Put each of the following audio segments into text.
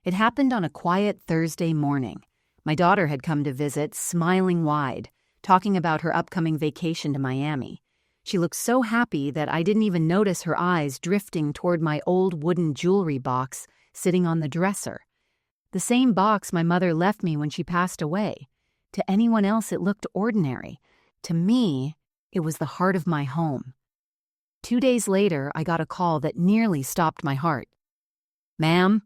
It happened on a quiet Thursday morning. My daughter had come to visit, smiling wide, talking about her upcoming vacation to Miami. She looked so happy that I didn't even notice her eyes drifting toward my old wooden jewelry box sitting on the dresser. The same box my mother left me when she passed away. To anyone else, it looked ordinary. To me, it was the heart of my home. 2 days later, I got a call that nearly stopped my heart. "Ma'am,"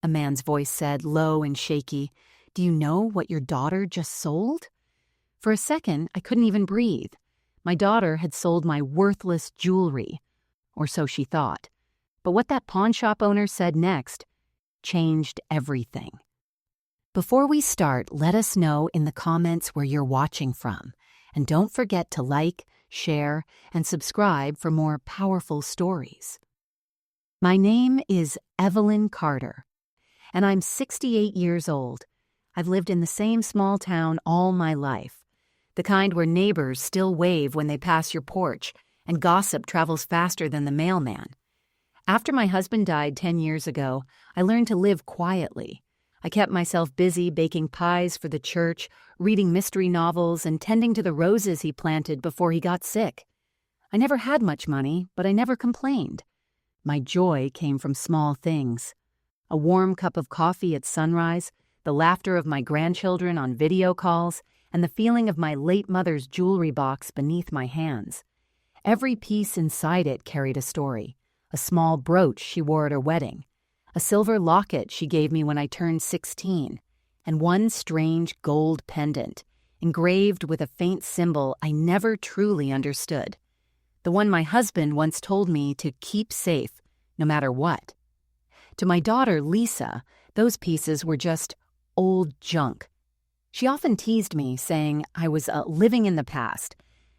a man's voice said, low and shaky, "do you know what your daughter just sold?" For a second, I couldn't even breathe. My daughter had sold my worthless jewelry, or so she thought. But what that pawn shop owner said next changed everything. Before we start, let us know in the comments where you're watching from. And don't forget to like, share, and subscribe for more powerful stories. My name is Evelyn Carter, and I'm 68 years old. I've lived in the same small town all my life, the kind where neighbors still wave when they pass your porch, and gossip travels faster than the mailman. After my husband died 10 years ago, I learned to live quietly. I kept myself busy baking pies for the church, reading mystery novels, and tending to the roses he planted before he got sick. I never had much money, but I never complained. My joy came from small things. A warm cup of coffee at sunrise, the laughter of my grandchildren on video calls, and the feeling of my late mother's jewelry box beneath my hands. Every piece inside it carried a story. A small brooch she wore at her wedding, a silver locket she gave me when I turned 16, and one strange gold pendant, engraved with a faint symbol I never truly understood. The one my husband once told me to keep safe, no matter what. To my daughter, Lisa, those pieces were just old junk. She often teased me, saying I was living in the past.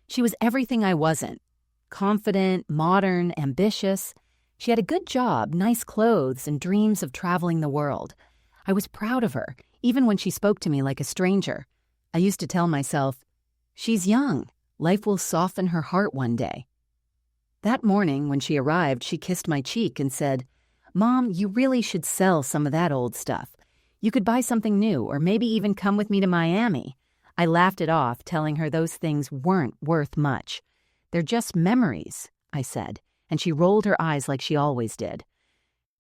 She was everything I wasn't. Confident, modern, ambitious. She had a good job, nice clothes, and dreams of traveling the world. I was proud of her, even when she spoke to me like a stranger. I used to tell myself, she's young. Life will soften her heart one day. That morning, when she arrived, she kissed my cheek and said, "Mom, you really should sell some of that old stuff. You could buy something new, or maybe even come with me to Miami." I laughed it off, telling her those things weren't worth much. "They're just memories," I said, and she rolled her eyes like she always did.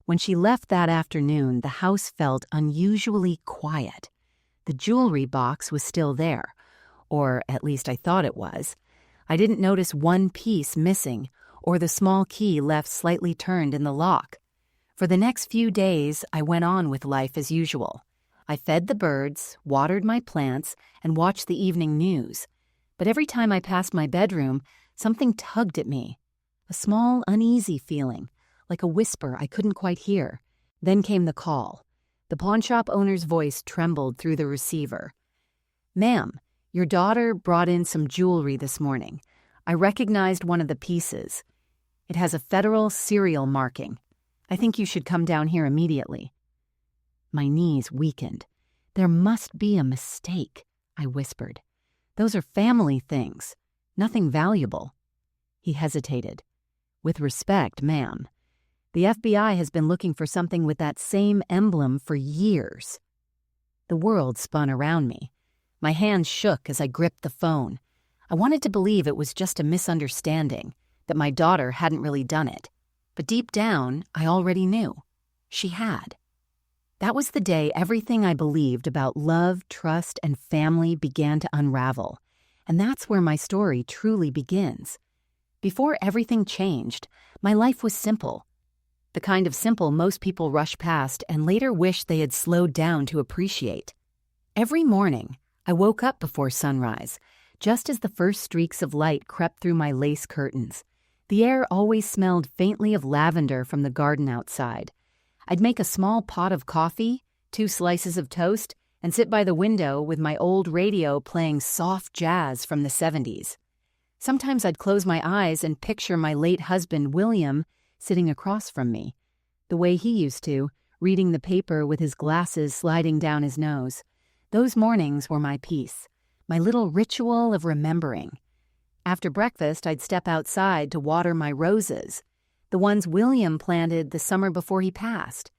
When she left that afternoon, the house felt unusually quiet. The jewelry box was still there, or at least I thought it was. I didn't notice one piece missing, or the small key left slightly turned in the lock. For the next few days, I went on with life as usual. I fed the birds, watered my plants, and watched the evening news. But every time I passed my bedroom, something tugged at me. A small, uneasy feeling, like a whisper I couldn't quite hear. Then came the call. The pawnshop owner's voice trembled through the receiver. "Ma'am, your daughter brought in some jewelry this morning. I recognized one of the pieces. It has a federal serial marking. I think you should come down here immediately." My knees weakened. "There must be a mistake," I whispered. "Those are family things, nothing valuable." He hesitated. "With respect, ma'am, the FBI has been looking for something with that same emblem for years." The world spun around me. My hands shook as I gripped the phone. I wanted to believe it was just a misunderstanding, that my daughter hadn't really done it. But deep down, I already knew. She had. That was the day everything I believed about love, trust, and family began to unravel. And that's where my story truly begins. Before everything changed, my life was simple. The kind of simple most people rush past and later wish they had slowed down to appreciate. Every morning, I woke up before sunrise, just as the first streaks of light crept through my lace curtains. The air always smelled faintly of lavender from the garden outside. I'd make a small pot of coffee, 2 slices of toast, and sit by the window with my old radio playing soft jazz from the 70s. Sometimes I'd close my eyes and picture my late husband, William, sitting across from me, the way he used to, reading the paper with his glasses sliding down his nose. Those mornings were my peace, my little ritual of remembering. After breakfast, I'd step outside to water my roses, the ones William planted the summer before he passed.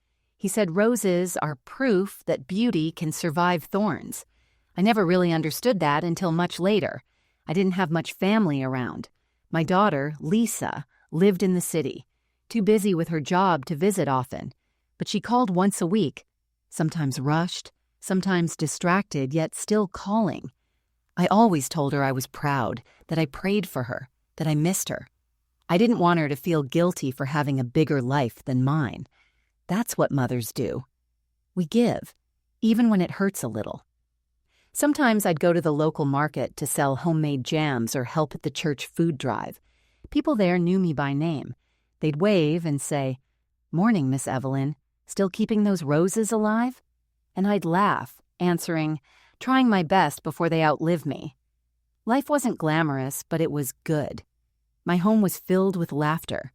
He said roses are proof that beauty can survive thorns. I never really understood that until much later. I didn't have much family around. My daughter, Lisa, lived in the city, too busy with her job to visit often, but she called once a week, sometimes rushed, sometimes distracted, yet still calling. I always told her I was proud, that I prayed for her, that I missed her. I didn't want her to feel guilty for having a bigger life than mine. That's what mothers do. We give, even when it hurts a little. Sometimes I'd go to the local market to sell homemade jams or help at the church food drive. People there knew me by name. They'd wave and say, "Morning, Miss Evelyn. Still keeping those roses alive?" And I'd laugh, answering, trying my best before they outlive me. Life wasn't glamorous, but it was good. My home was filled with laughter.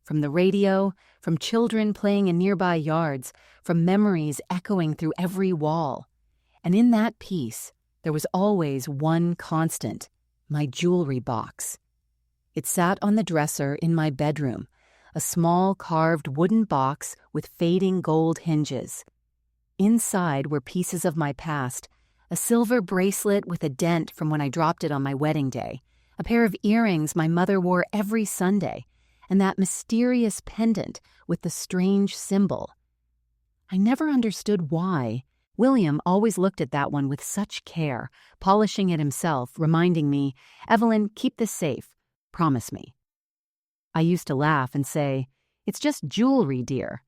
From the radio, from children playing in nearby yards, from memories echoing through every wall. And in that peace, there was always one constant, my jewelry box. It sat on the dresser in my bedroom, a small carved wooden box with fading gold hinges. Inside were pieces of my past, a silver bracelet with a dent from when I dropped it on my wedding day, a pair of earrings my mother wore every Sunday, and that mysterious pendant with the strange symbol. I never understood why. William always looked at that one with such care, polishing it himself, reminding me, "Evelyn, keep this safe. Promise me." I used to laugh and say, "It's just jewelry, dear."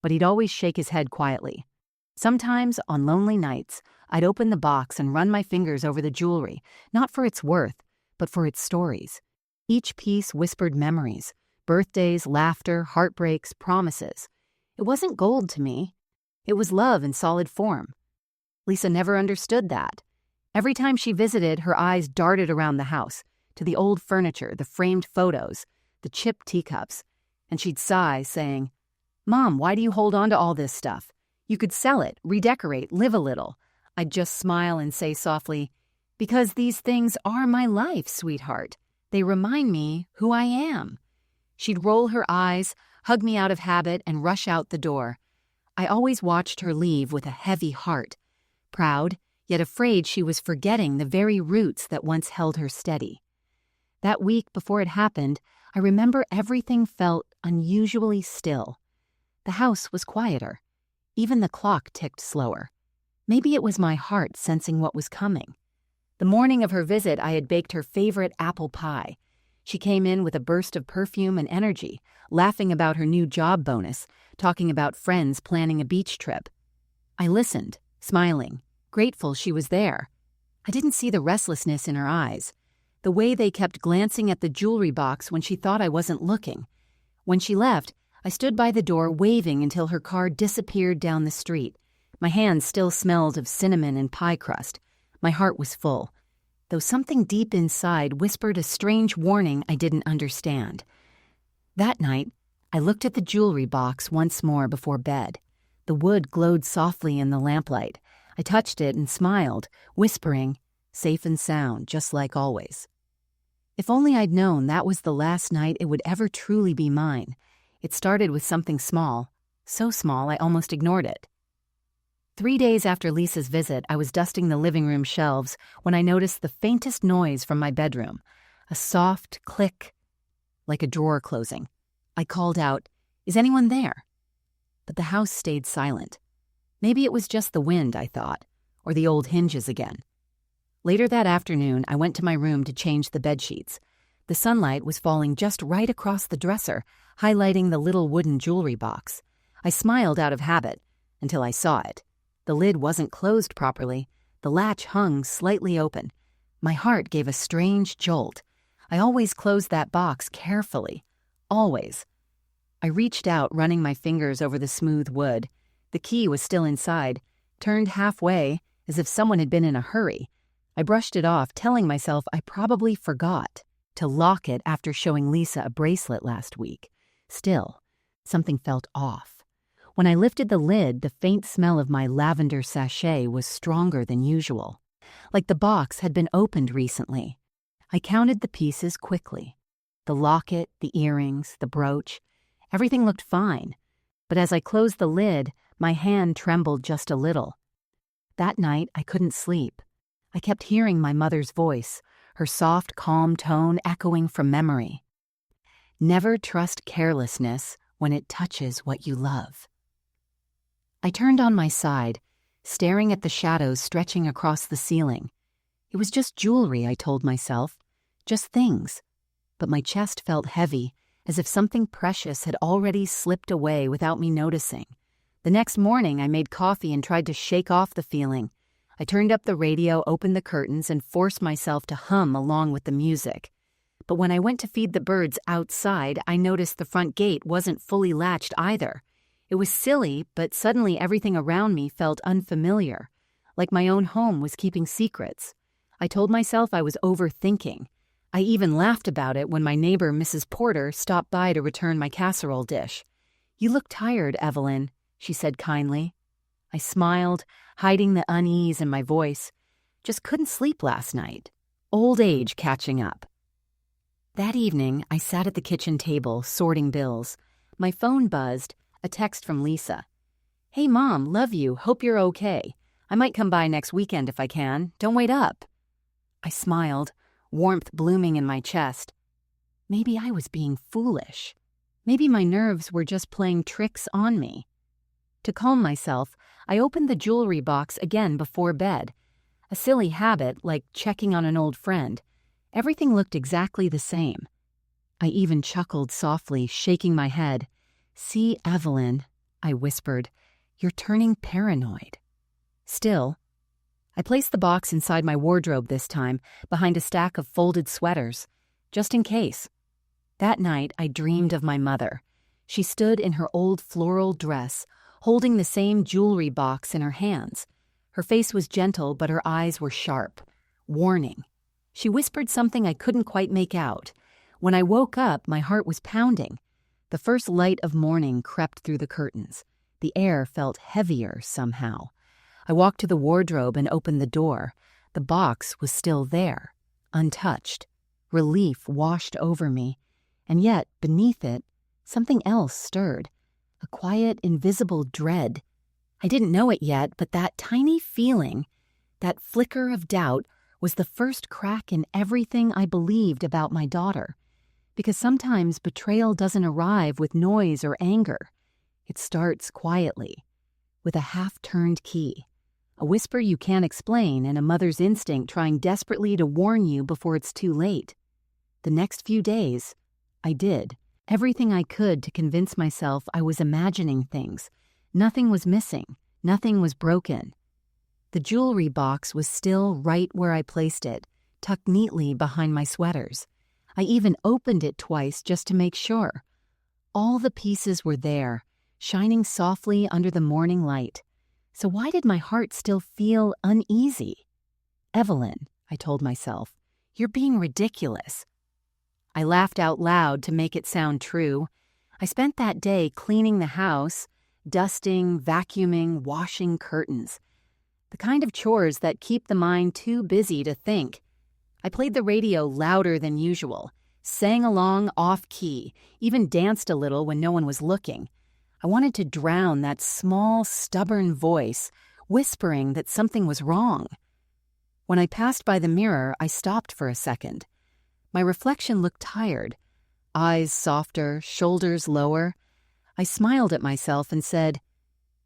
But he'd always shake his head quietly. Sometimes, on lonely nights, I'd open the box and run my fingers over the jewelry, not for its worth, but for its stories. Each piece whispered memories, birthdays, laughter, heartbreaks, promises. It wasn't gold to me. It was love in solid form. Lisa never understood that. Every time she visited, her eyes darted around the house, to the old furniture, the framed photos, the chipped teacups, and she'd sigh, saying, "Mom, why do you hold on to all this stuff? You could sell it, redecorate, live a little." I'd just smile and say softly, "Because these things are my life, sweetheart. They remind me who I am." She'd roll her eyes, hug me out of habit, and rush out the door. I always watched her leave with a heavy heart, proud, yet afraid she was forgetting the very roots that once held her steady. That week before it happened, I remember everything felt unusually still. The house was quieter. Even the clock ticked slower. Maybe it was my heart sensing what was coming. The morning of her visit, I had baked her favorite apple pie. She came in with a burst of perfume and energy, laughing about her new job bonus, talking about friends planning a beach trip. I listened, smiling, grateful she was there. I didn't see the restlessness in her eyes, the way they kept glancing at the jewelry box when she thought I wasn't looking. When she left, I stood by the door waving until her car disappeared down the street. My hands still smelled of cinnamon and pie crust. My heart was full, though something deep inside whispered a strange warning I didn't understand. That night, I looked at the jewelry box once more before bed. The wood glowed softly in the lamplight. I touched it and smiled, whispering, "Safe and sound, just like always." If only I'd known that was the last night it would ever truly be mine. It started with something small, so small I almost ignored it. 3 days after Lisa's visit, I was dusting the living room shelves when I noticed the faintest noise from my bedroom, a soft click, like a drawer closing. I called out, "Is anyone there?" But the house stayed silent. Maybe it was just the wind, I thought, or the old hinges again. Later that afternoon, I went to my room to change the bedsheets. The sunlight was falling just right across the dresser, highlighting the little wooden jewelry box. I smiled out of habit until I saw it. The lid wasn't closed properly. The latch hung slightly open. My heart gave a strange jolt. I always closed that box carefully. Always. I reached out, running my fingers over the smooth wood. The key was still inside, turned halfway, as if someone had been in a hurry. I brushed it off, telling myself I probably forgot to lock it after showing Lisa a bracelet last week. Still, something felt off. When I lifted the lid, the faint smell of my lavender sachet was stronger than usual, like the box had been opened recently. I counted the pieces quickly. The locket, the earrings, the brooch. Everything looked fine. But as I closed the lid, My hand trembled just a little. That night, I couldn't sleep. I kept hearing my mother's voice, her soft, calm tone echoing from memory. Never trust carelessness when it touches what you love. I turned on my side, staring at the shadows stretching across the ceiling. It was just jewelry, I told myself, just things. But my chest felt heavy, as if something precious had already slipped away without me noticing. The next morning, I made coffee and tried to shake off the feeling. I turned up the radio, opened the curtains, and forced myself to hum along with the music. But when I went to feed the birds outside, I noticed the front gate wasn't fully latched either. It was silly, but suddenly everything around me felt unfamiliar, like my own home was keeping secrets. I told myself I was overthinking. I even laughed about it when my neighbor, Mrs. Porter, stopped by to return my casserole dish. "You look tired, Evelyn," she said kindly. I smiled, hiding the unease in my voice. Just couldn't sleep last night. Old age catching up. That evening, I sat at the kitchen table, sorting bills. My phone buzzed, a text from Lisa. "Hey, Mom, love you, hope you're okay. I might come by next weekend if I can. Don't wait up." I smiled, warmth blooming in my chest. Maybe I was being foolish. Maybe my nerves were just playing tricks on me. To calm myself, I opened the jewelry box again before bed. A silly habit, like checking on an old friend. Everything looked exactly the same. I even chuckled softly, shaking my head. "See, Evelyn," I whispered, "you're turning paranoid." Still, I placed the box inside my wardrobe this time, behind a stack of folded sweaters, just in case. That night, I dreamed of my mother. She stood in her old floral dress, holding the same jewelry box in her hands. Her face was gentle, but her eyes were sharp. Warning. She whispered something I couldn't quite make out. When I woke up, my heart was pounding. The first light of morning crept through the curtains. The air felt heavier somehow. I walked to the wardrobe and opened the door. The box was still there, untouched. Relief washed over me. And yet, beneath it, something else stirred. A quiet, invisible dread. I didn't know it yet, but that tiny feeling, that flicker of doubt, was the first crack in everything I believed about my daughter. Because sometimes betrayal doesn't arrive with noise or anger. It starts quietly, with a half-turned key. A whisper you can't explain and a mother's instinct trying desperately to warn you before it's too late. The next few days, I did everything I could to convince myself I was imagining things. Nothing was missing. Nothing was broken. The jewelry box was still right where I placed it, tucked neatly behind my sweaters. I even opened it twice just to make sure. All the pieces were there, shining softly under the morning light. So why did my heart still feel uneasy? "Evelyn," I told myself, "you're being ridiculous." I laughed out loud to make it sound true. I spent that day cleaning the house, dusting, vacuuming, washing curtains. The kind of chores that keep the mind too busy to think. I played the radio louder than usual, sang along off-key, even danced a little when no one was looking. I wanted to drown that small, stubborn voice, whispering that something was wrong. When I passed by the mirror, I stopped for a second. My reflection looked tired, eyes softer, shoulders lower. I smiled at myself and said,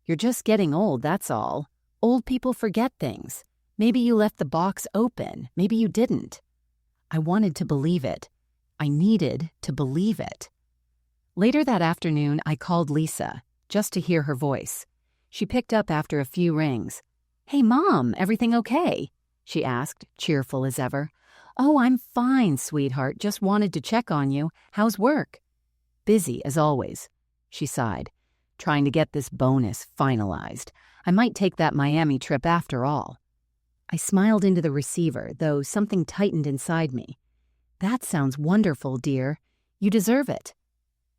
"You're just getting old, that's all. Old people forget things. Maybe you left the box open, maybe you didn't." I wanted to believe it. I needed to believe it. Later that afternoon, I called Lisa, just to hear her voice. She picked up after a few rings. "Hey, Mom, everything okay?" she asked, cheerful as ever. "Oh, I'm fine, sweetheart. Just wanted to check on you. How's work?" "Busy, as always," she sighed. "Trying to get this bonus finalized. I might take that Miami trip after all." I smiled into the receiver, though something tightened inside me. "That sounds wonderful, dear. You deserve it."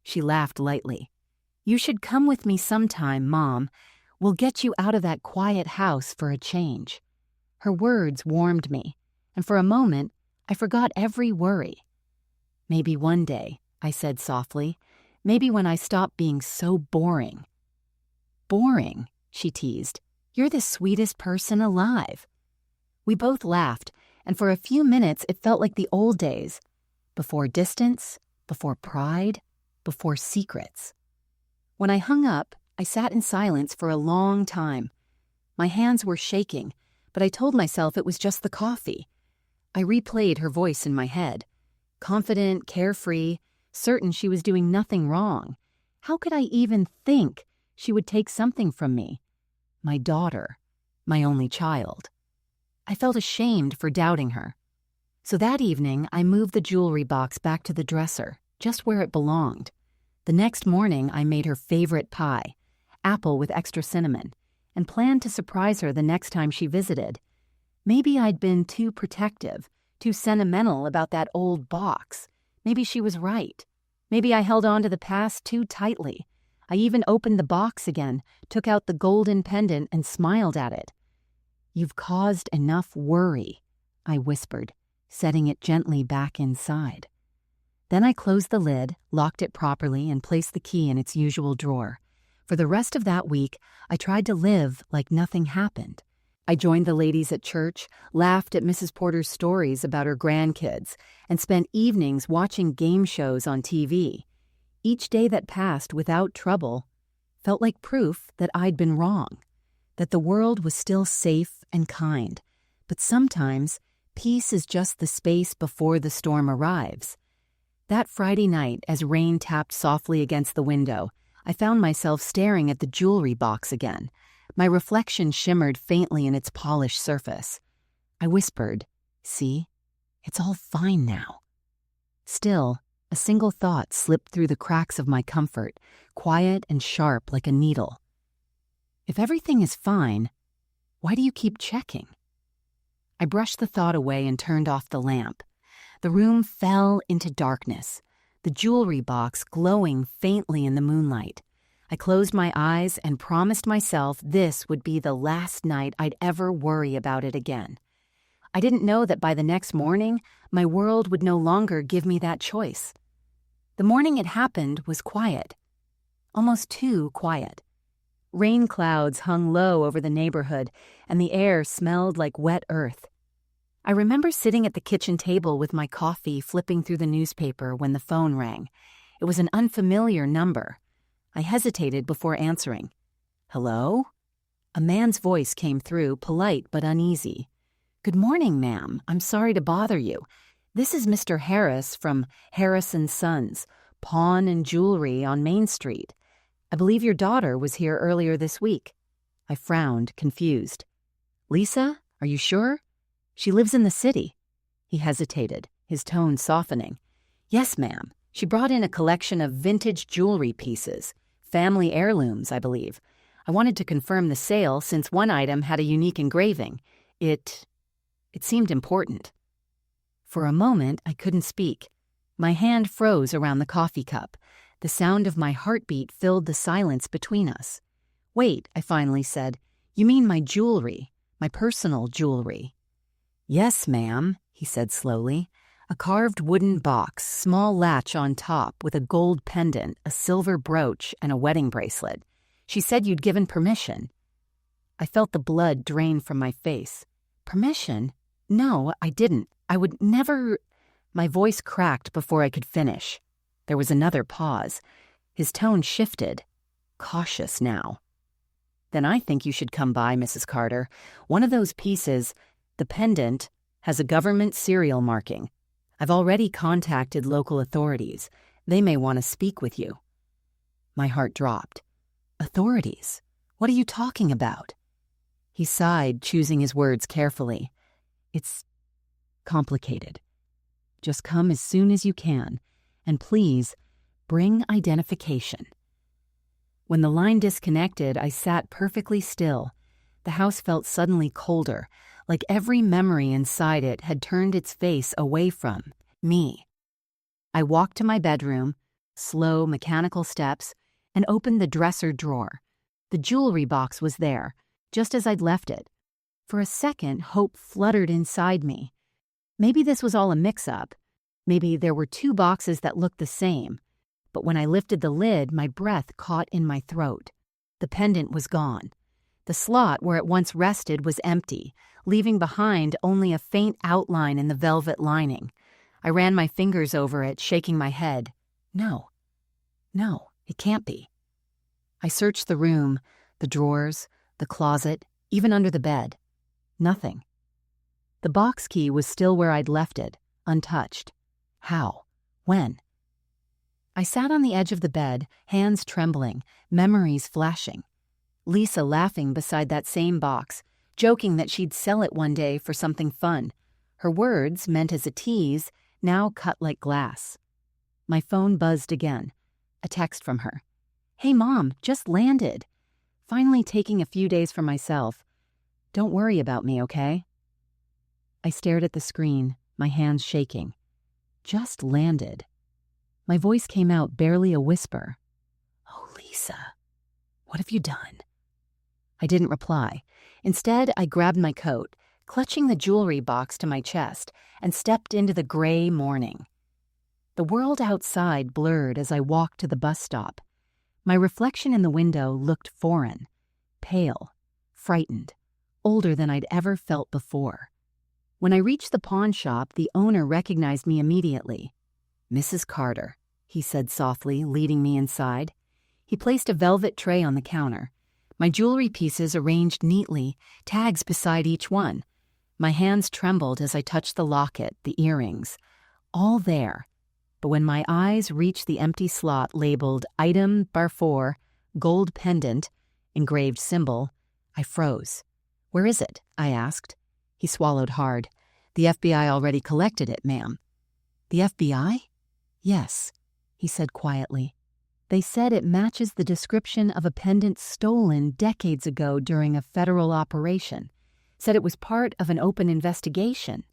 She laughed lightly. "You should come with me sometime, Mom. We'll get you out of that quiet house for a change." Her words warmed me, and for a moment, I forgot every worry. "Maybe one day," I said softly. "Maybe when I stop being so boring." boring," she teased. "You're the sweetest person alive." We both laughed, and for a few minutes it felt like the old days. Before distance, before pride, before secrets. When I hung up, I sat in silence for a long time. My hands were shaking, but I told myself it was just the coffee. I replayed her voice in my head. Confident, carefree, certain she was doing nothing wrong. How could I even think she would take something from me? My daughter, my only child. I felt ashamed for doubting her. So that evening, I moved the jewelry box back to the dresser, just where it belonged. The next morning, I made her favorite pie, apple with extra cinnamon, and planned to surprise her the next time she visited. Maybe I'd been too protective, too sentimental about that old box. Maybe she was right. Maybe I held on to the past too tightly. I even opened the box again, took out the golden pendant, and smiled at it. "You've caused enough worry," I whispered, setting it gently back inside. Then I closed the lid, locked it properly, and placed the key in its usual drawer. For the rest of that week, I tried to live like nothing happened. I joined the ladies at church, laughed at Mrs. Porter's stories about her grandkids, and spent evenings watching game shows on TV. Each day that passed without trouble felt like proof that I'd been wrong, that the world was still safe and kind. But sometimes, peace is just the space before the storm arrives. That Friday night, as rain tapped softly against the window, I found myself staring at the jewelry box again. My reflection shimmered faintly in its polished surface. I whispered, "See, it's all fine now." Still, a single thought slipped through the cracks of my comfort, quiet and sharp like a needle. If everything is fine, why do you keep checking? I brushed the thought away and turned off the lamp. The room fell into darkness, the jewelry box glowing faintly in the moonlight. I closed my eyes and promised myself this would be the last night I'd ever worry about it again. I didn't know that by the next morning, my world would no longer give me that choice. The morning it happened was quiet, almost too quiet. Rain clouds hung low over the neighborhood, and the air smelled like wet earth. I remember sitting at the kitchen table with my coffee, flipping through the newspaper when the phone rang. It was an unfamiliar number. I hesitated before answering. "Hello?" A man's voice came through, polite but uneasy. "Good morning, ma'am. I'm sorry to bother you. This is Mr. Harris from Harris & Sons, Pawn and Jewelry on Main Street. I believe your daughter was here earlier this week." I frowned, confused. "Lisa, are you sure? She lives in the city." He hesitated, his tone softening. "Yes, ma'am. She brought in a collection of vintage jewelry pieces, family heirlooms, I believe. I wanted to confirm the sale since one item had a unique engraving. It seemed important." For a moment, I couldn't speak. My hand froze around the coffee cup. The sound of my heartbeat filled the silence between us. "Wait," I finally said. "You mean my jewelry, my personal jewelry?" "Yes, ma'am," he said slowly. "A carved wooden box, small latch on top with a gold pendant, a silver brooch, and a wedding bracelet. She said you'd given permission." I felt the blood drain from my face. "Permission? No, I didn't. I would never—" My voice cracked before I could finish. There was another pause. His tone shifted, cautious now. "Then I think you should come by, Mrs. Carter. One of those pieces, the pendant, has a government serial marking. I've already contacted local authorities. They may want to speak with you." My heart dropped. "Authorities? What are you talking about?" He sighed, choosing his words carefully. "It's complicated. Just come as soon as you can. And please, bring identification." When the line disconnected, I sat perfectly still. The house felt suddenly colder, like every memory inside it had turned its face away from me. I walked to my bedroom, slow, mechanical steps, and opened the dresser drawer. The jewelry box was there, just as I'd left it. For a second, hope fluttered inside me. Maybe this was all a mix-up. Maybe there were two boxes that looked the same. But when I lifted the lid, my breath caught in my throat. The pendant was gone. The slot where it once rested was empty, leaving behind only a faint outline in the velvet lining. I ran my fingers over it, shaking my head. No, it can't be. I searched the room, the drawers, the closet, even under the bed. Nothing. The box key was still where I'd left it, untouched. How? When? I sat on the edge of the bed, hands trembling, memories flashing. Lisa laughing beside that same box, joking that she'd sell it one day for something fun. Her words, meant as a tease, now cut like glass. My phone buzzed again. A text from her. "Hey, Mom, just landed. Finally taking a few days for myself. Don't worry about me, okay?" I stared at the screen, my hands shaking. Just landed. My voice came out barely a whisper. "Oh, Lisa, what have you done?" I didn't reply. Instead, I grabbed my coat, clutching the jewelry box to my chest, and stepped into the gray morning. The world outside blurred as I walked to the bus stop. My reflection in the window looked foreign, pale, frightened, older than I'd ever felt before. When I reached the pawn shop, the owner recognized me immediately. "Mrs. Carter," he said softly, leading me inside. He placed a velvet tray on the counter. My jewelry pieces arranged neatly, tags beside each one. My hands trembled as I touched the locket, the earrings. All there. But when my eyes reached the empty slot labeled Item Barfour, Gold Pendant, engraved symbol, I froze. "Where is it?" I asked. He swallowed hard. "The FBI already collected it, ma'am." "The FBI?" "Yes," he said quietly. "They said it matches the description of a pendant stolen decades ago during a federal operation. Said it was part of an open investigation."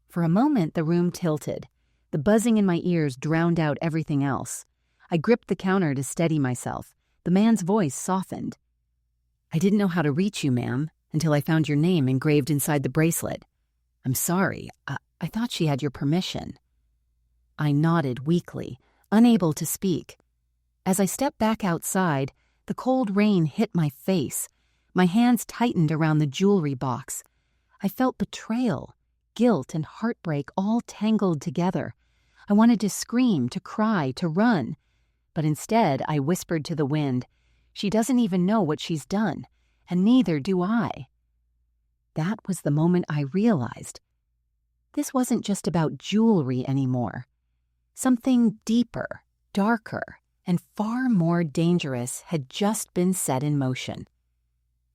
For a moment, the room tilted. The buzzing in my ears drowned out everything else. I gripped the counter to steady myself. The man's voice softened. "I didn't know how to reach you, ma'am, until I found your name engraved inside the bracelet. I'm sorry. I thought she had your permission." I nodded weakly, unable to speak. As I stepped back outside, the cold rain hit my face. My hands tightened around the jewelry box. I felt betrayal, guilt, and heartbreak all tangled together. I wanted to scream, to cry, to run. But instead, I whispered to the wind, "She doesn't even know what she's done, and neither do I." That was the moment I realized. This wasn't just about jewelry anymore. Something deeper, darker, and far more dangerous had just been set in motion.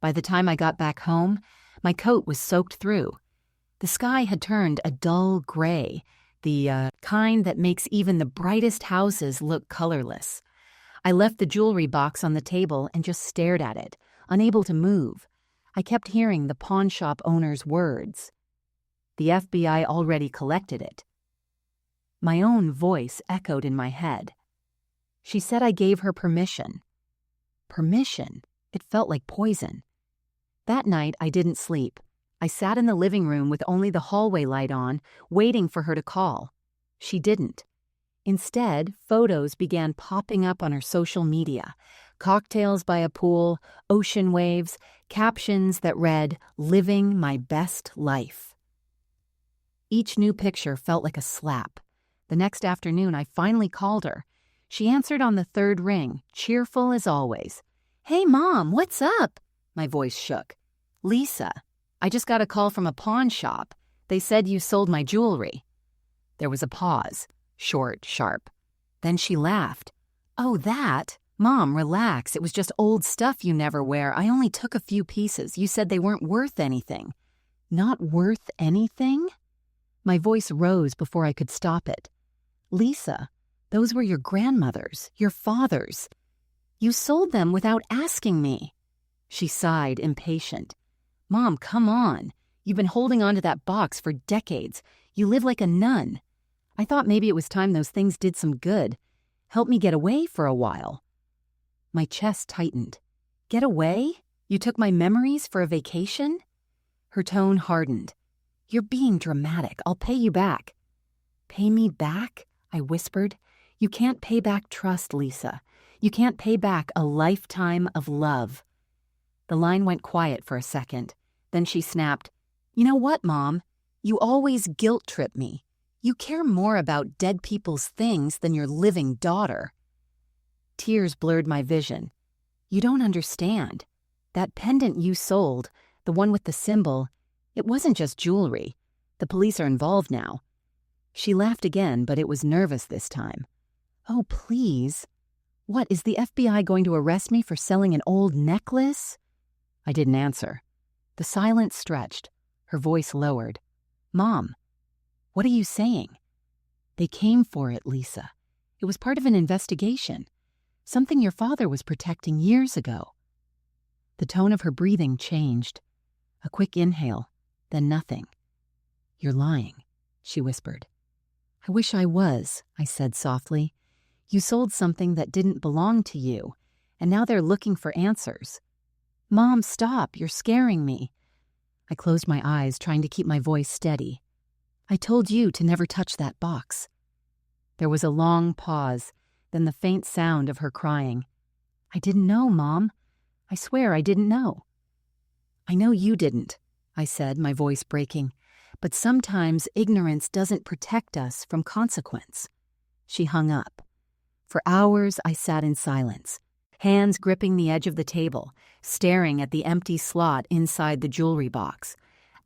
By the time I got back home, my coat was soaked through. The sky had turned a dull gray, the kind that makes even the brightest houses look colorless. I left the jewelry box on the table and just stared at it, unable to move. I kept hearing the pawn shop owner's words. The FBI already collected it. My own voice echoed in my head. She said I gave her permission. Permission? It felt like poison. That night, I didn't sleep. I sat in the living room with only the hallway light on, waiting for her to call. She didn't. Instead, photos began popping up on her social media. Cocktails by a pool, ocean waves, captions that read, "Living my best life." Each new picture felt like a slap. The next afternoon, I finally called her. She answered on the third ring, cheerful as always. "Hey, Mom, what's up?" My voice shook. "Lisa, I just got a call from a pawn shop. They said you sold my jewelry." There was a pause, short, sharp. Then she laughed. "Oh, that? Mom, relax. It was just old stuff you never wear. I only took a few pieces. You said they weren't worth anything." "Not worth anything?" My voice rose before I could stop it. "Lisa, those were your grandmother's, your father's. You sold them without asking me." She sighed, impatient. "Mom, come on. You've been holding on to that box for decades. You live like a nun. I thought maybe it was time those things did some good. Help me get away for a while." My chest tightened. "Get away? You took my memories for a vacation?" Her tone hardened. "You're being dramatic. I'll pay you back." "Pay me back?" I whispered. "You can't pay back trust, Lisa. You can't pay back a lifetime of love." The line went quiet for a second. Then she snapped, "You know what, Mom? You always guilt-trip me. You care more about dead people's things than your living daughter." Tears blurred my vision. "You don't understand. That pendant you sold, the one with the symbol, it wasn't just jewelry. The police are involved now." She laughed again, but it was nervous this time. "Oh, please. What, is the FBI going to arrest me for selling an old necklace?" I didn't answer. The silence stretched. Her voice lowered. "Mom, what are you saying?" "They came for it, Lisa. It was part of an investigation. Something your father was protecting years ago." The tone of her breathing changed. A quick inhale, then nothing. "You're lying," she whispered. "I wish I was," I said softly. "You sold something that didn't belong to you, and now they're looking for answers." "Mom, stop. You're scaring me." I closed my eyes, trying to keep my voice steady. "I told you to never touch that box." There was a long pause, then the faint sound of her crying. "I didn't know, Mom. I swear I didn't know." "I know you didn't," I said, my voice breaking. "But sometimes ignorance doesn't protect us from consequence." She hung up. For hours I sat in silence, hands gripping the edge of the table, staring at the empty slot inside the jewelry box.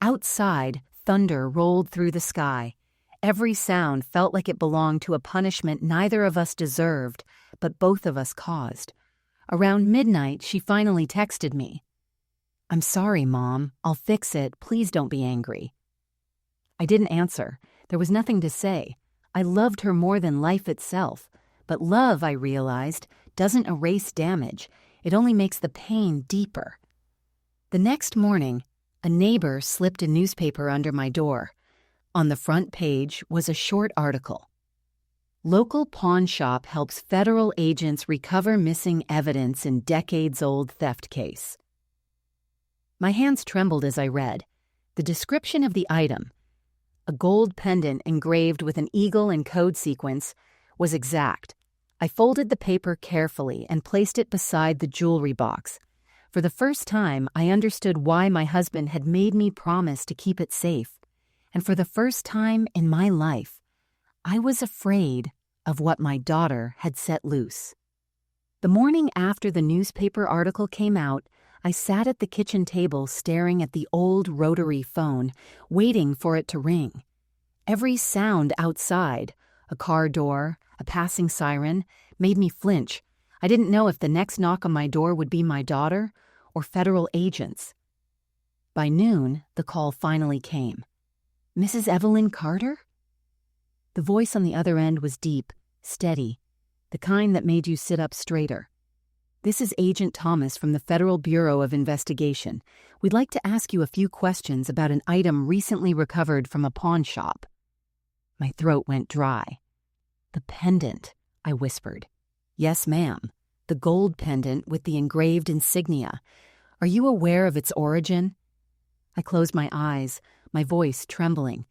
Outside, thunder rolled through the sky. Every sound felt like it belonged to a punishment neither of us deserved, but both of us caused. Around midnight, she finally texted me. "I'm sorry, Mom. I'll fix it. Please don't be angry." I didn't answer. There was nothing to say. I loved her more than life itself. But love, I realized, doesn't erase damage. It only makes the pain deeper. The next morning, a neighbor slipped a newspaper under my door. On the front page was a short article. "Local pawn shop helps federal agents recover missing evidence in decades-old theft case." My hands trembled as I read. The description of the item, a gold pendant engraved with an eagle and code sequence, was exact. I folded the paper carefully and placed it beside the jewelry box. For the first time, I understood why my husband had made me promise to keep it safe. And for the first time in my life, I was afraid of what my daughter had set loose. The morning after the newspaper article came out, I sat at the kitchen table staring at the old rotary phone, waiting for it to ring. Every sound outside, a car door, a passing siren, made me flinch. I didn't know if the next knock on my door would be my daughter or federal agents. By noon, the call finally came. "Mrs. Evelyn Carter?" The voice on the other end was deep, steady, the kind that made you sit up straighter. "This is Agent Thomas from the Federal Bureau of Investigation. We'd like to ask you a few questions about an item recently recovered from a pawn shop." My throat went dry. "The pendant," I whispered. "Yes, ma'am. The gold pendant with the engraved insignia. Are you aware of its origin?" I closed my eyes, my voice trembling.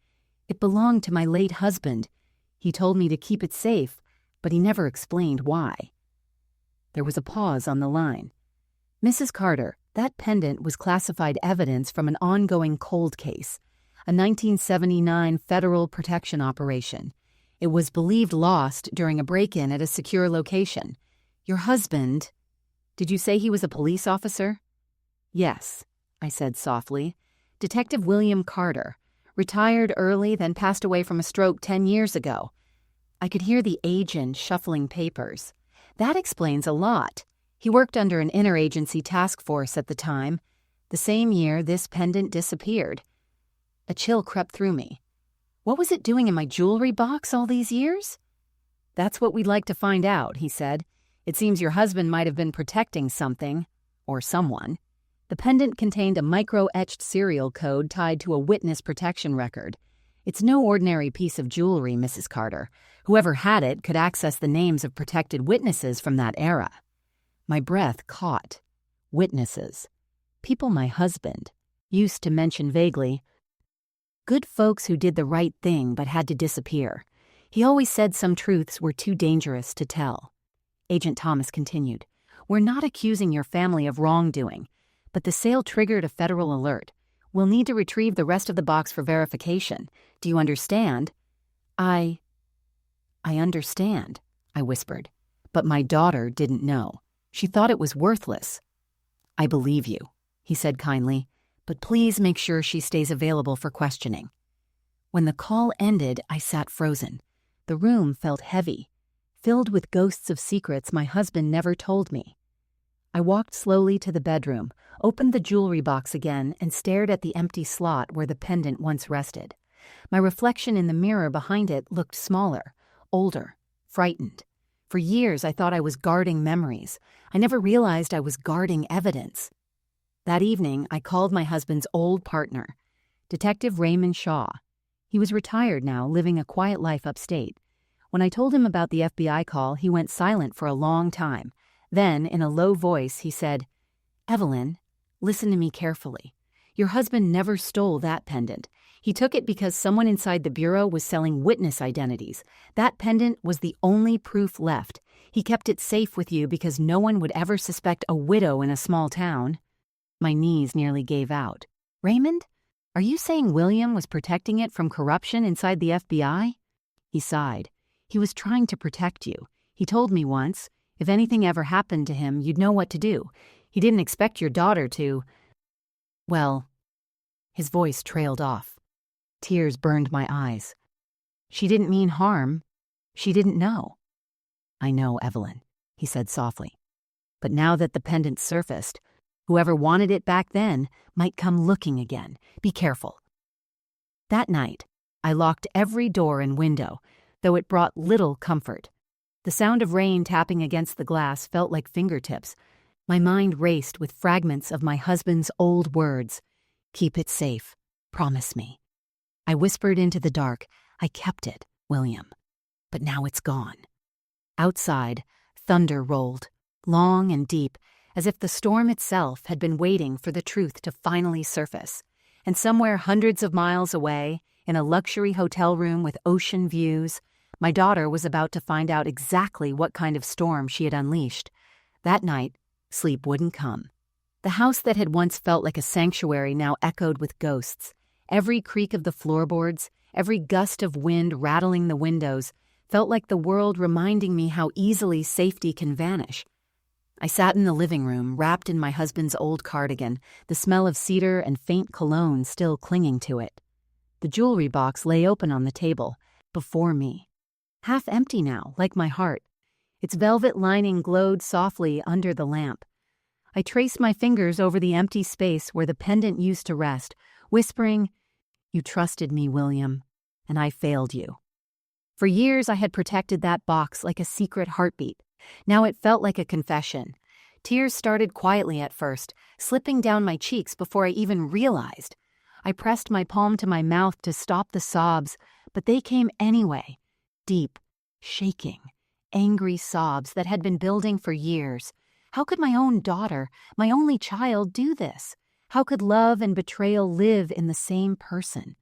"It belonged to my late husband. He told me to keep it safe, but he never explained why." There was a pause on the line. "Mrs. Carter, that pendant was classified evidence from an ongoing cold case, a 1979 federal protection operation. It was believed lost during a break-in at a secure location. Your husband, did you say he was a police officer?" "Yes," I said softly. "Detective William Carter. Retired early, then passed away from a stroke 10 years ago." I could hear the agent shuffling papers. "That explains a lot. He worked under an interagency task force at the time. The same year this pendant disappeared." A chill crept through me. What was it doing in my jewelry box all these years? "That's what we'd like to find out," he said. "It seems your husband might have been protecting something, or someone." The pendant contained a micro-etched serial code tied to a witness protection record. "It's no ordinary piece of jewelry, Mrs. Carter. Whoever had it could access the names of protected witnesses from that era." My breath caught. Witnesses. People my husband used to mention vaguely. Good folks who did the right thing but had to disappear. He always said some truths were too dangerous to tell. Agent Thomas continued. "We're not accusing your family of wrongdoing, but the sale triggered a federal alert. We'll need to retrieve the rest of the box for verification. Do you understand?" I understand," I whispered. But my daughter didn't know. She thought it was worthless. "I believe you," he said kindly, "but please make sure she stays available for questioning." When the call ended, I sat frozen. The room felt heavy, filled with ghosts of secrets my husband never told me. I walked slowly to the bedroom, opened the jewelry box again, and stared at the empty slot where the pendant once rested. My reflection in the mirror behind it looked smaller, older, frightened. For years, I thought I was guarding memories. I never realized I was guarding evidence. That evening, I called my husband's old partner, Detective Raymond Shaw. He was retired now, living a quiet life upstate. When I told him about the FBI call, he went silent for a long time. Then, in a low voice, he said, "Evelyn, listen to me carefully. Your husband never stole that pendant. He took it because someone inside the bureau was selling witness identities. That pendant was the only proof left. He kept it safe with you because no one would ever suspect a widow in a small town." My knees nearly gave out. "Raymond? Are you saying William was protecting it from corruption inside the FBI?" He sighed. "He was trying to protect you. He told me once, if anything ever happened to him, you'd know what to do. He didn't expect your daughter to... Well..." His voice trailed off. Tears burned my eyes. "She didn't mean harm. She didn't know." "I know, Evelyn," he said softly. "But now that the pendant surfaced, whoever wanted it back then might come looking again. Be careful." That night, I locked every door and window, though it brought little comfort. The sound of rain tapping against the glass felt like fingertips. My mind raced with fragments of my husband's old words. "Keep it safe. Promise me." I whispered into the dark, "I kept it, William. But now it's gone." Outside, thunder rolled, long and deep, as if the storm itself had been waiting for the truth to finally surface. And somewhere hundreds of miles away, in a luxury hotel room with ocean views, my daughter was about to find out exactly what kind of storm she had unleashed. That night, sleep wouldn't come. The house that had once felt like a sanctuary now echoed with ghosts. Every creak of the floorboards, every gust of wind rattling the windows, felt like the world reminding me how easily safety can vanish. I sat in the living room, wrapped in my husband's old cardigan, the smell of cedar and faint cologne still clinging to it. The jewelry box lay open on the table, before me. Half empty now, like my heart. Its velvet lining glowed softly under the lamp. I traced my fingers over the empty space where the pendant used to rest, whispering, "You trusted me, William, and I failed you." For years I had protected that box like a secret heartbeat. Now it felt like a confession. Tears started quietly at first, slipping down my cheeks before I even realized. I pressed my palm to my mouth to stop the sobs, but they came anyway. Deep, shaking, angry sobs that had been building for years. How could my own daughter, my only child, do this? How could love and betrayal live in the same person?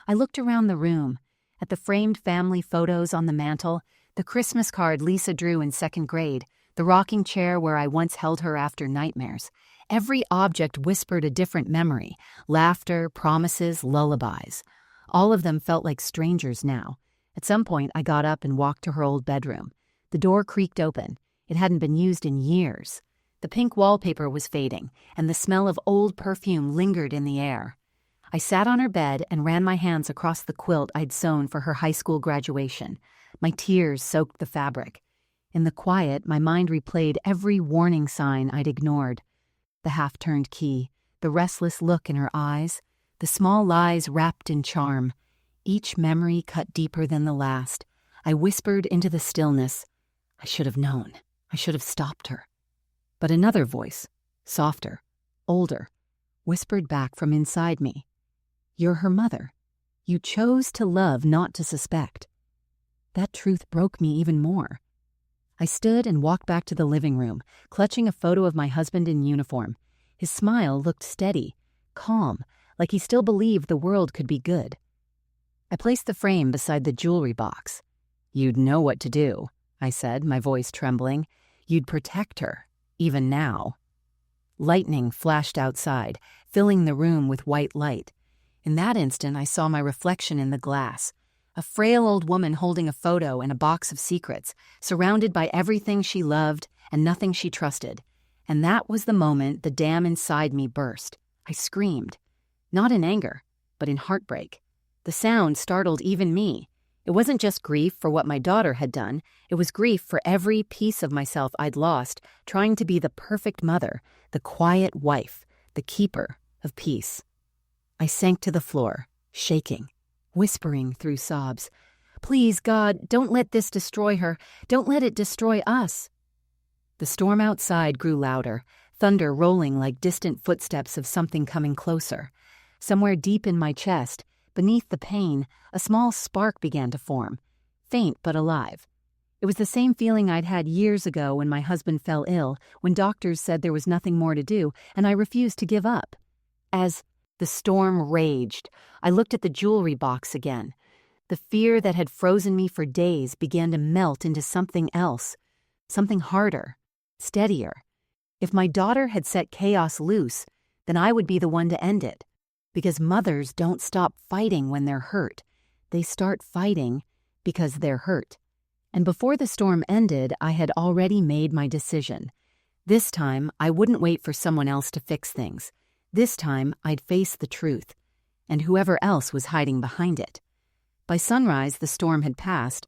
I looked around the room, at the framed family photos on the mantel, the Christmas card Lisa drew in second grade, the rocking chair where I once held her after nightmares. Every object whispered a different memory, laughter, promises, lullabies. All of them felt like strangers now. At some point, I got up and walked to her old bedroom. The door creaked open. It hadn't been used in years. The pink wallpaper was fading, and the smell of old perfume lingered in the air. I sat on her bed and ran my hands across the quilt I'd sewn for her high school graduation. My tears soaked the fabric. In the quiet, my mind replayed every warning sign I'd ignored. The half-turned key, the restless look in her eyes, the small lies wrapped in charm. Each memory cut deeper than the last. I whispered into the stillness, "I should have known. I should have stopped her." But another voice, softer, older, whispered back from inside me, "You're her mother. You chose to love, not to suspect." That truth broke me even more. I stood and walked back to the living room, clutching a photo of my husband in uniform. His smile looked steady, calm, like he still believed the world could be good. I placed the frame beside the jewelry box. "You'd know what to do," I said, my voice trembling. You'd protect her, even now. Lightning flashed outside, filling the room with white light. In that instant, I saw my reflection in the glass. A frail old woman holding a photo and a box of secrets, surrounded by everything she loved and nothing she trusted. And that was the moment the dam inside me burst. I screamed. Not in anger, but in heartbreak. The sound startled even me. It wasn't just grief for what my daughter had done. It was grief for every piece of myself I'd lost, trying to be the perfect mother, the quiet wife, the keeper of peace. I sank to the floor, shaking, whispering through sobs, "Please, God, don't let this destroy her. Don't let it destroy us." The storm outside grew louder, thunder rolling like distant footsteps of something coming closer. Somewhere deep in my chest, beneath the pain, a small spark began to form, faint but alive. It was the same feeling I'd had years ago when my husband fell ill, when doctors said there was nothing more to do, and I refused to give up. As the storm raged, I looked at the jewelry box again. The fear that had frozen me for days began to melt into something else, something harder, steadier. If my daughter had set chaos loose, then I would be the one to end it. Because mothers don't stop fighting when they're hurt. They start fighting because they're hurt. And before the storm ended, I had already made my decision. This time, I wouldn't wait for someone else to fix things. This time, I'd face the truth, and whoever else was hiding behind it. By sunrise, the storm had passed,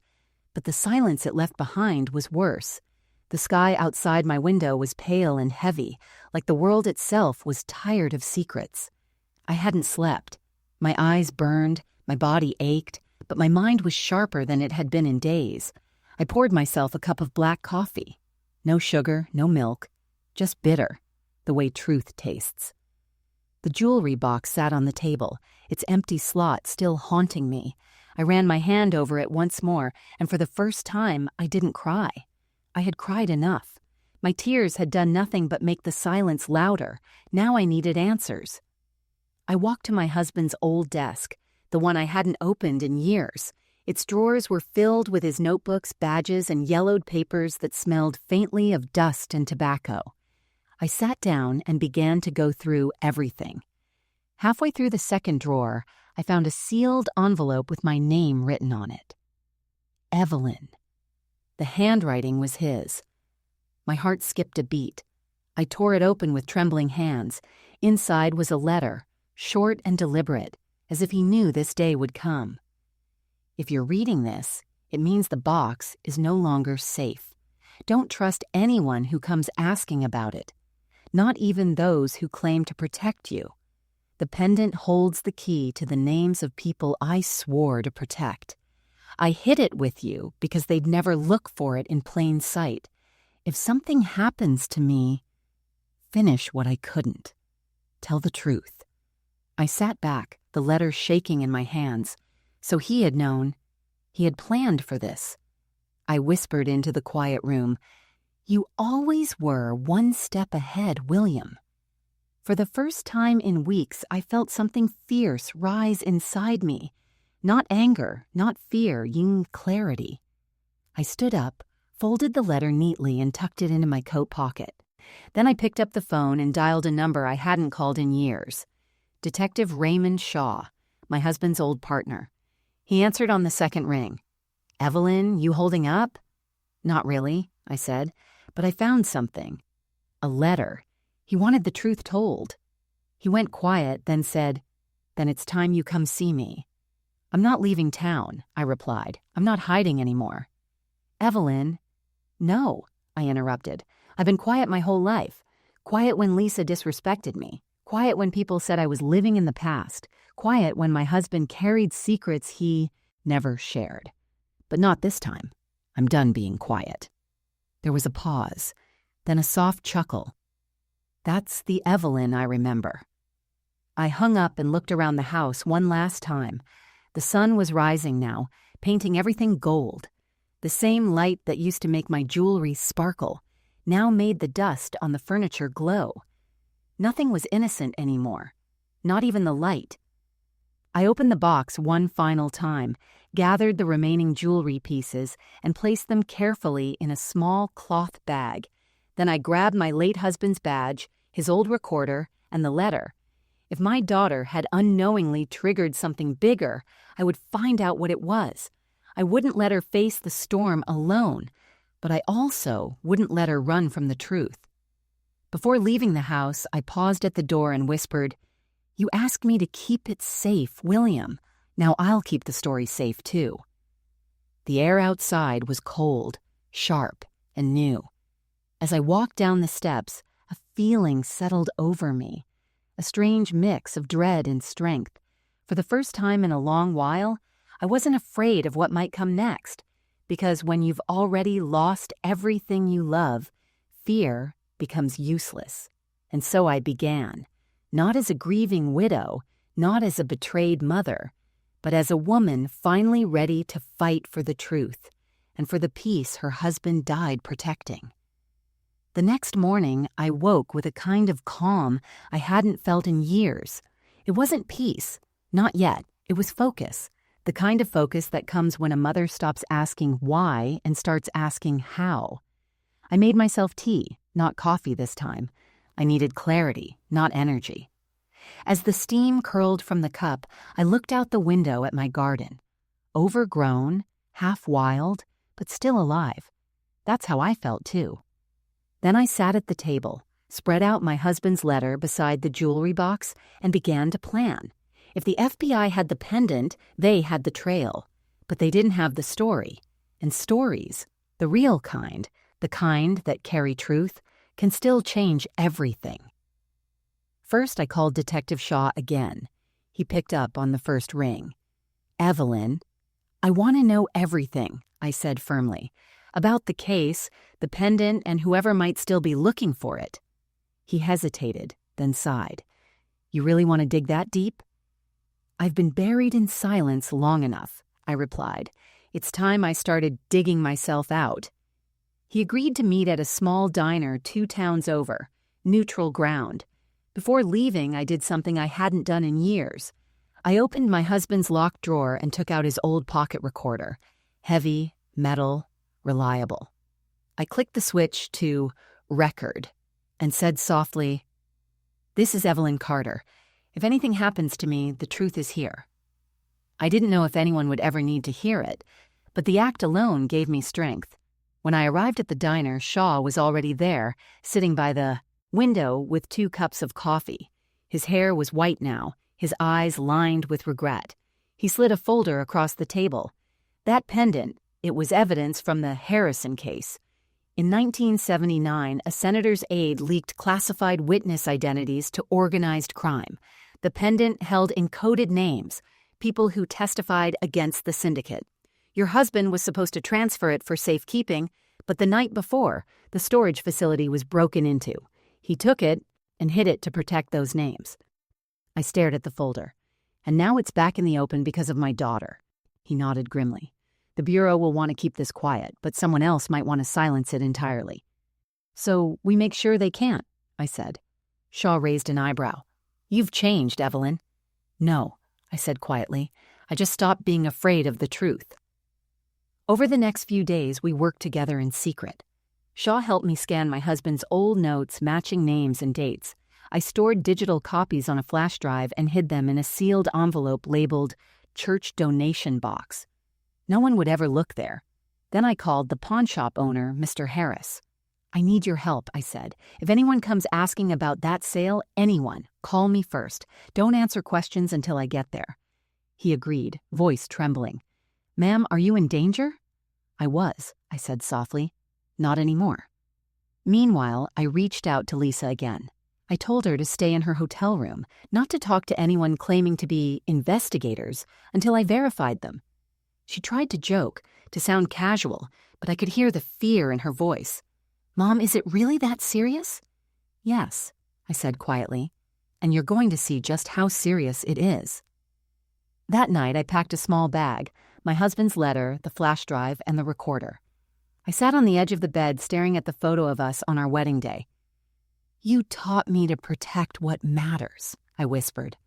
but the silence it left behind was worse. The sky outside my window was pale and heavy, like the world itself was tired of secrets. I hadn't slept. My eyes burned, my body ached, but my mind was sharper than it had been in days. I poured myself a cup of black coffee. No sugar, no milk, just bitter, the way truth tastes. The jewelry box sat on the table, its empty slot still haunting me. I ran my hand over it once more, and for the first time, I didn't cry. I had cried enough. My tears had done nothing but make the silence louder. Now I needed answers. I walked to my husband's old desk, the one I hadn't opened in years. Its drawers were filled with his notebooks, badges, and yellowed papers that smelled faintly of dust and tobacco. I sat down and began to go through everything. Halfway through the second drawer, I found a sealed envelope with my name written on it. Evelyn. The handwriting was his. My heart skipped a beat. I tore it open with trembling hands. Inside was a letter, short and deliberate, as if he knew this day would come. If you're reading this, it means the box is no longer safe. Don't trust anyone who comes asking about it, not even those who claim to protect you. The pendant holds the key to the names of people I swore to protect. I hid it with you because they'd never look for it in plain sight. If something happens to me, finish what I couldn't. Tell the truth. I sat back, the letter shaking in my hands. So he had known. He had planned for this. I whispered into the quiet room, "You always were one step ahead, William." For the first time in weeks, I felt something fierce rise inside me. Not anger, not fear, clarity. I stood up, folded the letter neatly, and tucked it into my coat pocket. Then I picked up the phone and dialed a number I hadn't called in years. Detective Raymond Shaw, my husband's old partner. He answered on the second ring. "Evelyn, you holding up?" "Not really," I said, "but I found something. A letter. He wanted the truth told." He went quiet, then said, "Then it's time you come see me." "I'm not leaving town," I replied. "I'm not hiding anymore." "Evelyn." "No," I interrupted. "I've been quiet my whole life. Quiet when Lisa disrespected me. Quiet when people said I was living in the past. Quiet when my husband carried secrets he never shared. But not this time. I'm done being quiet." There was a pause, then a soft chuckle. That's the Evelyn I remember. I hung up and looked around the house one last time. The sun was rising now, painting everything gold. The same light that used to make my jewelry sparkle now made the dust on the furniture glow. Nothing was innocent anymore, not even the light. I opened the box one final time, gathered the remaining jewelry pieces, and placed them carefully in a small cloth bag. Then I grabbed my late husband's badge, his old recorder, and the letter. If my daughter had unknowingly triggered something bigger, I would find out what it was. I wouldn't let her face the storm alone, but I also wouldn't let her run from the truth. Before leaving the house, I paused at the door and whispered, "You asked me to keep it safe, William. Now I'll keep the story safe, too." The air outside was cold, sharp, and new. As I walked down the steps, a feeling settled over me, a strange mix of dread and strength. For the first time in a long while, I wasn't afraid of what might come next, because when you've already lost everything you love, fear becomes useless. And so I began, not as a grieving widow, not as a betrayed mother, but as a woman finally ready to fight for the truth and for the peace her husband died protecting. The next morning, I woke with a kind of calm I hadn't felt in years. It wasn't peace, not yet. It was focus, the kind of focus that comes when a mother stops asking why and starts asking how. I made myself tea, not coffee this time. I needed clarity, not energy. As the steam curled from the cup, I looked out the window at my garden. Overgrown, half wild, but still alive. That's how I felt, too. Then I sat at the table, spread out my husband's letter beside the jewelry box, and began to plan. If the FBI had the pendant, they had the trail. But they didn't have the story. And stories, the real kind, the kind that carry truth, can still change everything. First, I called Detective Shaw again. He picked up on the first ring. "Evelyn, I want to know everything," I said firmly. "About the case, the pendant, and whoever might still be looking for it." He hesitated, then sighed. "You really want to dig that deep?" "I've been buried in silence long enough," I replied. "It's time I started digging myself out." He agreed to meet at a small diner 2 towns over, neutral ground. Before leaving, I did something I hadn't done in years. I opened my husband's locked drawer and took out his old pocket recorder. Heavy, metal, reliable. I clicked the switch to record and said softly, "This is Evelyn Carter. If anything happens to me, the truth is here." I didn't know if anyone would ever need to hear it, but the act alone gave me strength. When I arrived at the diner, Shaw was already there, sitting by the window with 2 cups of coffee. His hair was white now, his eyes lined with regret. He slid a folder across the table. That pendant, it was evidence from the Harrison case. In 1979, a senator's aide leaked classified witness identities to organized crime. The pendant held encoded names, people who testified against the syndicate. Your husband was supposed to transfer it for safekeeping, but the night before, the storage facility was broken into. He took it and hid it to protect those names. I stared at the folder. "And now it's back in the open because of my daughter." He nodded grimly. "The Bureau will want to keep this quiet, but someone else might want to silence it entirely." "So we make sure they can't," I said. Shaw raised an eyebrow. "You've changed, Evelyn." "No," I said quietly. "I just stopped being afraid of the truth." Over the next few days, we worked together in secret. Shaw helped me scan my husband's old notes matching names and dates. I stored digital copies on a flash drive and hid them in a sealed envelope labeled church donation box. No one would ever look there. Then I called the pawn shop owner, Mr. Harris. "I need your help," I said. "If anyone comes asking about that sale, anyone, call me first. Don't answer questions until I get there." He agreed, voice trembling. "Ma'am, are you in danger?" "I was," I said softly. "Not anymore." Meanwhile, I reached out to Lisa again. I told her to stay in her hotel room, not to talk to anyone claiming to be investigators until I verified them. She tried to joke, to sound casual, but I could hear the fear in her voice. "Mom, is it really that serious?" "Yes," I said quietly, "and you're going to see just how serious it is." That night, I packed a small bag, my husband's letter, the flash drive, and the recorder. I sat on the edge of the bed staring at the photo of us on our wedding day. "You taught me to protect what matters," I whispered.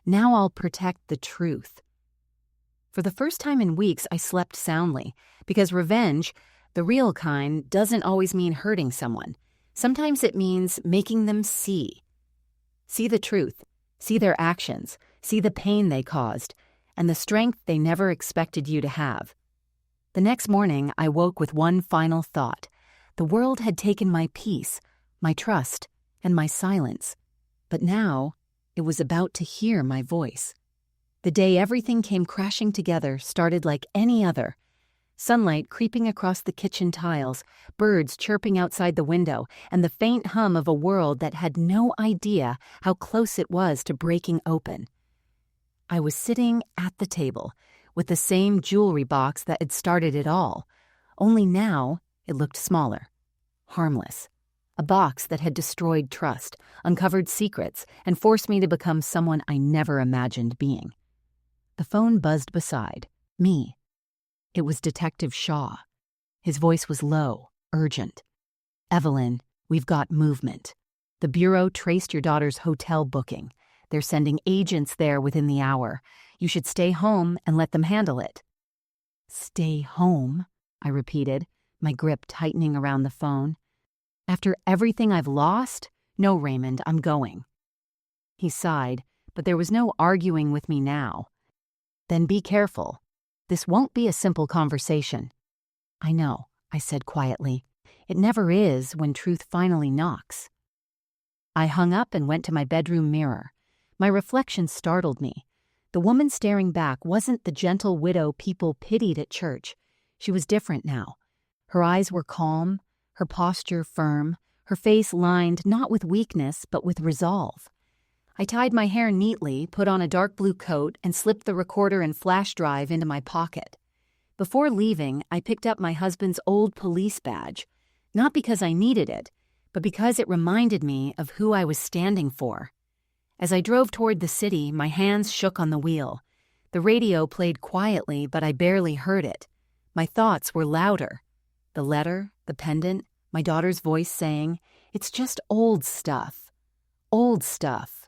Now I'll protect the truth. For the first time in weeks, I slept soundly, because revenge, the real kind, doesn't always mean hurting someone. Sometimes it means making them see. See the truth, see their actions, see the pain they caused, and the strength they never expected you to have. The next morning, I woke with one final thought. The world had taken my peace, my trust, and my silence. But now, it was about to hear my voice. The day everything came crashing together started like any other. Sunlight creeping across the kitchen tiles, birds chirping outside the window, and the faint hum of a world that had no idea how close it was to breaking open. I was sitting at the table, with the same jewelry box that had started it all, only now it looked smaller, harmless. A box that had destroyed trust, uncovered secrets, and forced me to become someone I never imagined being. The phone buzzed beside me. It was Detective Shaw. His voice was low, urgent. "Evelyn, we've got movement. The Bureau traced your daughter's hotel booking. They're sending agents there within the hour. You should stay home and let them handle it." "Stay home?" I repeated, my grip tightening around the phone. "After everything I've lost? No, Raymond, I'm going." He sighed, but there was no arguing with me now. "Then be careful. This won't be a simple conversation." "I know," I said quietly. "It never is when truth finally knocks." I hung up and went to my bedroom mirror. My reflection startled me. The woman staring back wasn't the gentle widow people pitied at church. She was different now. Her eyes were calm, her posture firm, her face lined not with weakness but with resolve. I tied my hair neatly, put on a dark blue coat, and slipped the recorder and flash drive into my pocket. Before leaving, I picked up my husband's old police badge, not because I needed it, but because it reminded me of who I was standing for. As I drove toward the city, my hands shook on the wheel. The radio played quietly, but I barely heard it. My thoughts were louder. The letter, the pendant, my daughter's voice saying, "It's just old stuff. Old stuff."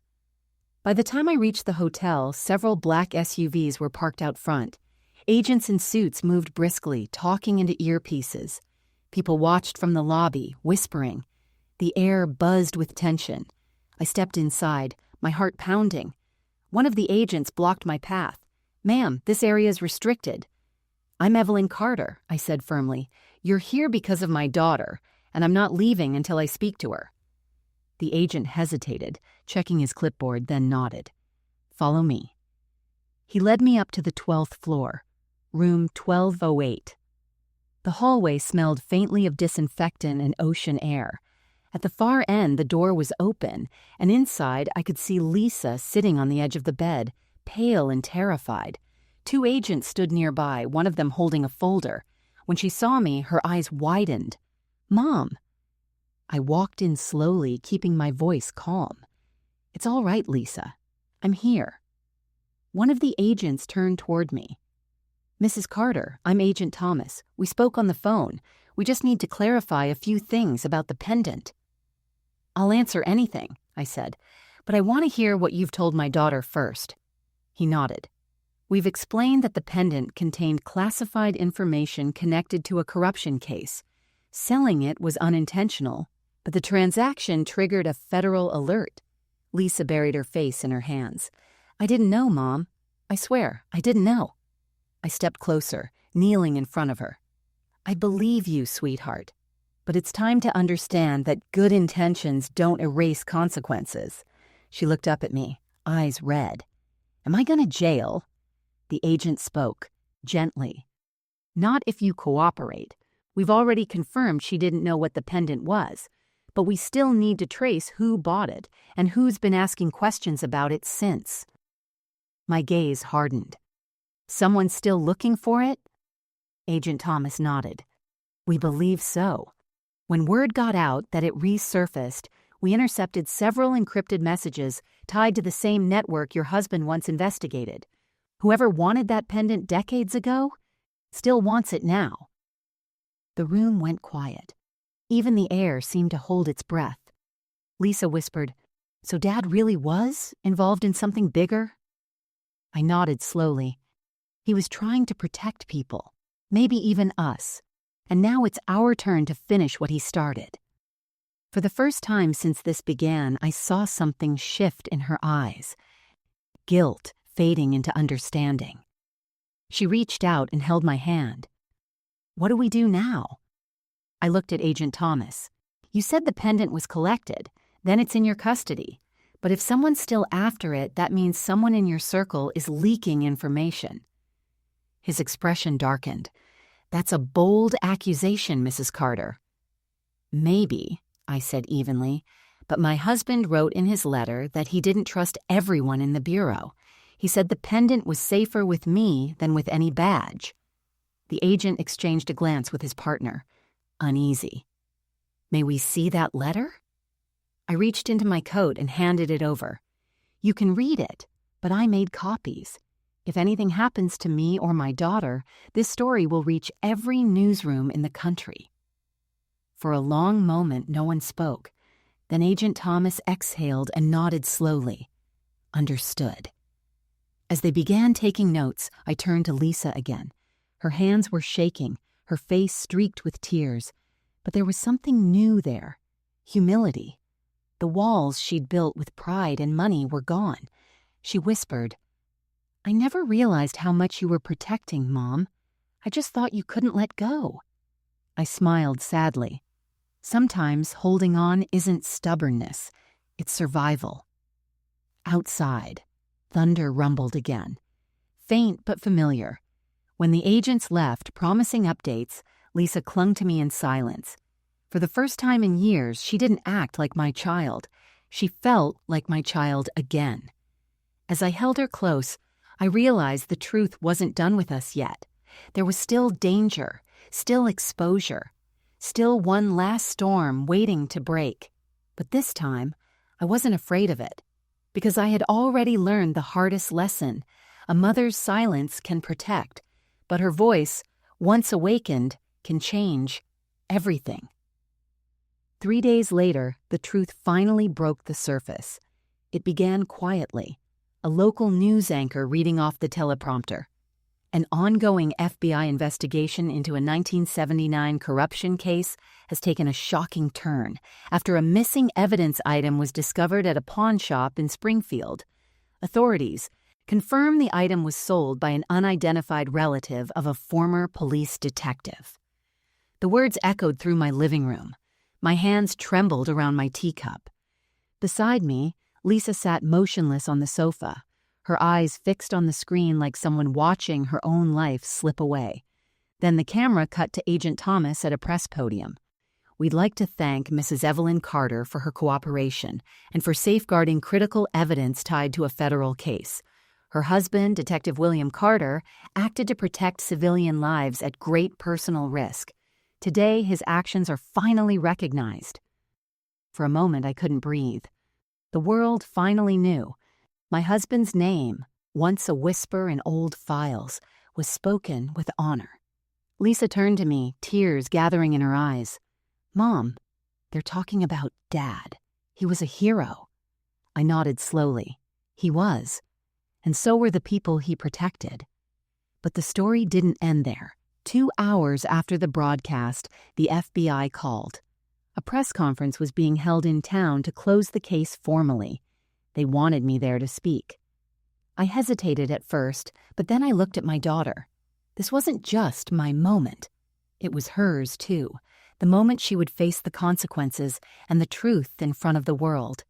By the time I reached the hotel, several black SUVs were parked out front. Agents in suits moved briskly, talking into earpieces. People watched from the lobby, whispering. The air buzzed with tension. I stepped inside, my heart pounding. One of the agents blocked my path. "Ma'am, this area is restricted." "I'm Evelyn Carter," I said firmly. "You're here because of my daughter, and I'm not leaving until I speak to her." The agent hesitated, checking his clipboard, then nodded. "Follow me." He led me up to the 12th floor, room 1208. The hallway smelled faintly of disinfectant and ocean air. At the far end, the door was open, and inside I could see Lisa sitting on the edge of the bed, pale and terrified. Two agents stood nearby, one of them holding a folder. When she saw me, her eyes widened. "Mom!" I walked in slowly, keeping my voice calm. "It's all right, Lisa. I'm here." One of the agents turned toward me. "Mrs. Carter, I'm Agent Thomas. We spoke on the phone. We just need to clarify a few things about the pendant." "I'll answer anything," I said, "but I want to hear what you've told my daughter first." He nodded. "We've explained that the pendant contained classified information connected to a corruption case. Selling it was unintentional, but the transaction triggered a federal alert." Lisa buried her face in her hands. "I didn't know, Mom. I swear, I didn't know." I stepped closer, kneeling in front of her. "I believe you, sweetheart. But it's time to understand that good intentions don't erase consequences." She looked up at me, eyes red. "Am I going to jail?" The agent spoke, gently. "Not if you cooperate. We've already confirmed she didn't know what the pendant was, but we still need to trace who bought it and who's been asking questions about it since." My gaze hardened. "Someone's still looking for it?" Agent Thomas nodded. "We believe so. When word got out that it resurfaced, we intercepted several encrypted messages tied to the same network your husband once investigated. Whoever wanted that pendant decades ago still wants it now." The room went quiet. Even the air seemed to hold its breath. Lisa whispered, "So Dad really was involved in something bigger?" I nodded slowly. He was trying to protect people, maybe even us, and now it's our turn to finish what he started. For the first time since this began, I saw something shift in her eyes, guilt fading into understanding. She reached out and held my hand. What do we do now? I looked at Agent Thomas. You said the pendant was collected, then it's in your custody. But if someone's still after it, that means someone in your circle is leaking information. His expression darkened. That's a bold accusation, Mrs. Carter. Maybe, I said evenly, but my husband wrote in his letter that he didn't trust everyone in the Bureau. He said the pendant was safer with me than with any badge. The agent exchanged a glance with his partner, uneasy. May we see that letter? I reached into my coat and handed it over. You can read it, but I made copies. If anything happens to me or my daughter, this story will reach every newsroom in the country. For a long moment, no one spoke. Then Agent Thomas exhaled and nodded slowly. Understood. As they began taking notes, I turned to Lisa again. Her hands were shaking, her face streaked with tears. But there was something new there. Humility. The walls she'd built with pride and money were gone. She whispered, I never realized how much you were protecting, Mom. I just thought you couldn't let go. I smiled sadly. Sometimes holding on isn't stubbornness, it's survival. Outside, thunder rumbled again. Faint but familiar. When the agents left, promising updates, Lisa clung to me in silence. For the first time in years, she didn't act like my child. She felt like my child again. As I held her close, I realized the truth wasn't done with us yet. There was still danger, still exposure, still one last storm waiting to break. But this time, I wasn't afraid of it, because I had already learned the hardest lesson. A mother's silence can protect, but her voice, once awakened, can change everything. 3 days later, the truth finally broke the surface. It began quietly, a local news anchor reading off the teleprompter. An ongoing FBI investigation into a 1979 corruption case has taken a shocking turn after a missing evidence item was discovered at a pawn shop in Springfield. Authorities confirm the item was sold by an unidentified relative of a former police detective. The words echoed through my living room. My hands trembled around my teacup. Beside me, Lisa sat motionless on the sofa, her eyes fixed on the screen like someone watching her own life slip away. Then the camera cut to Agent Thomas at a press podium. We'd like to thank Mrs. Evelyn Carter for her cooperation and for safeguarding critical evidence tied to a federal case. Her husband, Detective William Carter, acted to protect civilian lives at great personal risk. Today, his actions are finally recognized. For a moment, I couldn't breathe. The world finally knew. My husband's name, once a whisper in old files, was spoken with honor. Lisa turned to me, tears gathering in her eyes. Mom, they're talking about Dad. He was a hero. I nodded slowly. He was. And so were the people he protected. But the story didn't end there. 2 hours after the broadcast, the FBI called. A press conference was being held in town to close the case formally. They wanted me there to speak. I hesitated at first, but then I looked at my daughter. This wasn't just my moment. It was hers, too, the moment she would face the consequences and the truth in front of the world.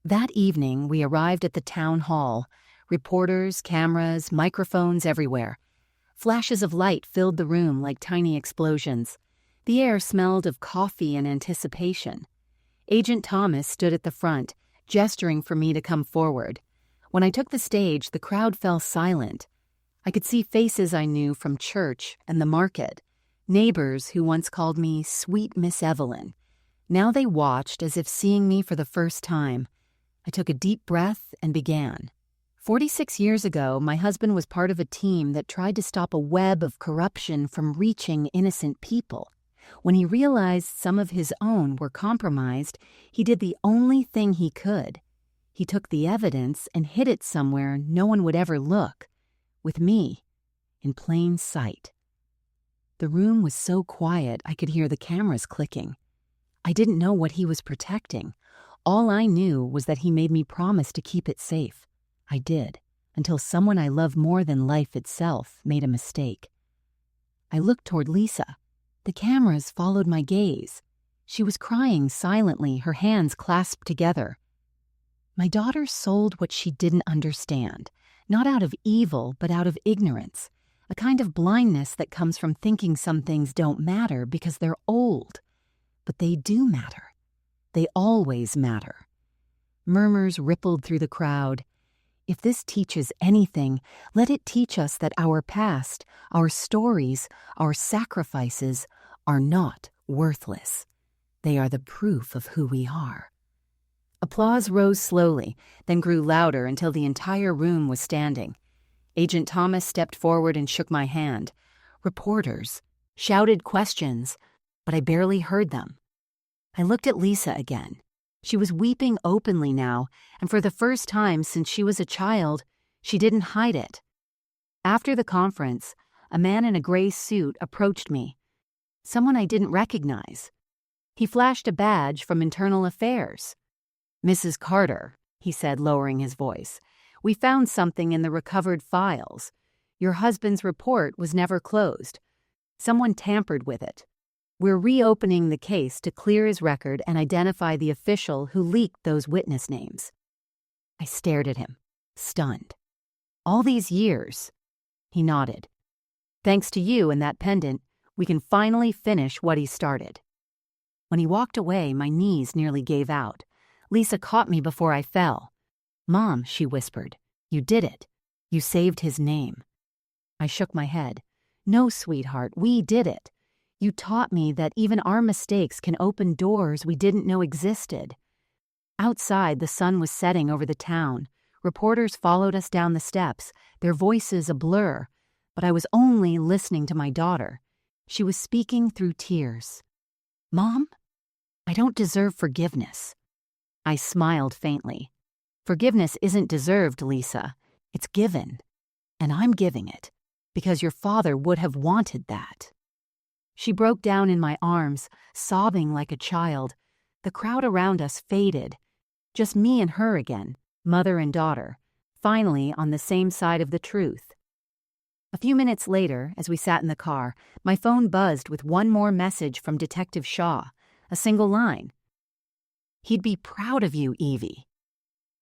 That evening, we arrived at the town hall. Reporters, cameras, microphones everywhere. Flashes of light filled the room like tiny explosions. The air smelled of coffee and anticipation. Agent Thomas stood at the front, gesturing for me to come forward. When I took the stage, the crowd fell silent. I could see faces I knew from church and the market, neighbors who once called me Sweet Miss Evelyn. Now they watched as if seeing me for the first time. I took a deep breath and began. 46 years ago, my husband was part of a team that tried to stop a web of corruption from reaching innocent people. When he realized some of his own were compromised, he did the only thing he could. He took the evidence and hid it somewhere no one would ever look, with me, in plain sight. The room was so quiet I could hear the cameras clicking. I didn't know what he was protecting. All I knew was that he made me promise to keep it safe. I did, until someone I love more than life itself made a mistake. I looked toward Lisa. The cameras followed my gaze. She was crying silently, her hands clasped together. My daughter sold what she didn't understand, not out of evil, but out of ignorance, a kind of blindness that comes from thinking some things don't matter because they're old. But they do matter. They always matter. Murmurs rippled through the crowd. If this teaches anything, let it teach us that our past, our stories, our sacrifices are not worthless. They are the proof of who we are. Applause rose slowly, then grew louder until the entire room was standing. Agent Thomas stepped forward and shook my hand. Reporters shouted questions, but I barely heard them. I looked at Lisa again. She was weeping openly now, and for the first time since she was a child, she didn't hide it. After the conference, a man in a gray suit approached me. Someone I didn't recognize. He flashed a badge from Internal Affairs. "Mrs. Carter," he said, lowering his voice, "we found something in the recovered files. Your husband's report was never closed. Someone tampered with it. We're reopening the case to clear his record and identify the official who leaked those witness names." I stared at him, stunned. "All these years?" He nodded. "Thanks to you and that pendant, we can finally finish what he started." When he walked away, my knees nearly gave out. Lisa caught me before I fell. "Mom," she whispered, "you did it. You saved his name." I shook my head. "No, sweetheart, we did it. You taught me that even our mistakes can open doors we didn't know existed." Outside, the sun was setting over the town. Reporters followed us down the steps, their voices a blur, but I was only listening to my daughter. She was speaking through tears. "Mom, I don't deserve forgiveness." I smiled faintly. "Forgiveness isn't deserved, Lisa. It's given. And I'm giving it, because your father would have wanted that." She broke down in my arms, sobbing like a child. The crowd around us faded. Just me and her again, mother and daughter, finally on the same side of the truth. A few minutes later, as we sat in the car, my phone buzzed with one more message from Detective Shaw, a single line. "He'd be proud of you, Evie."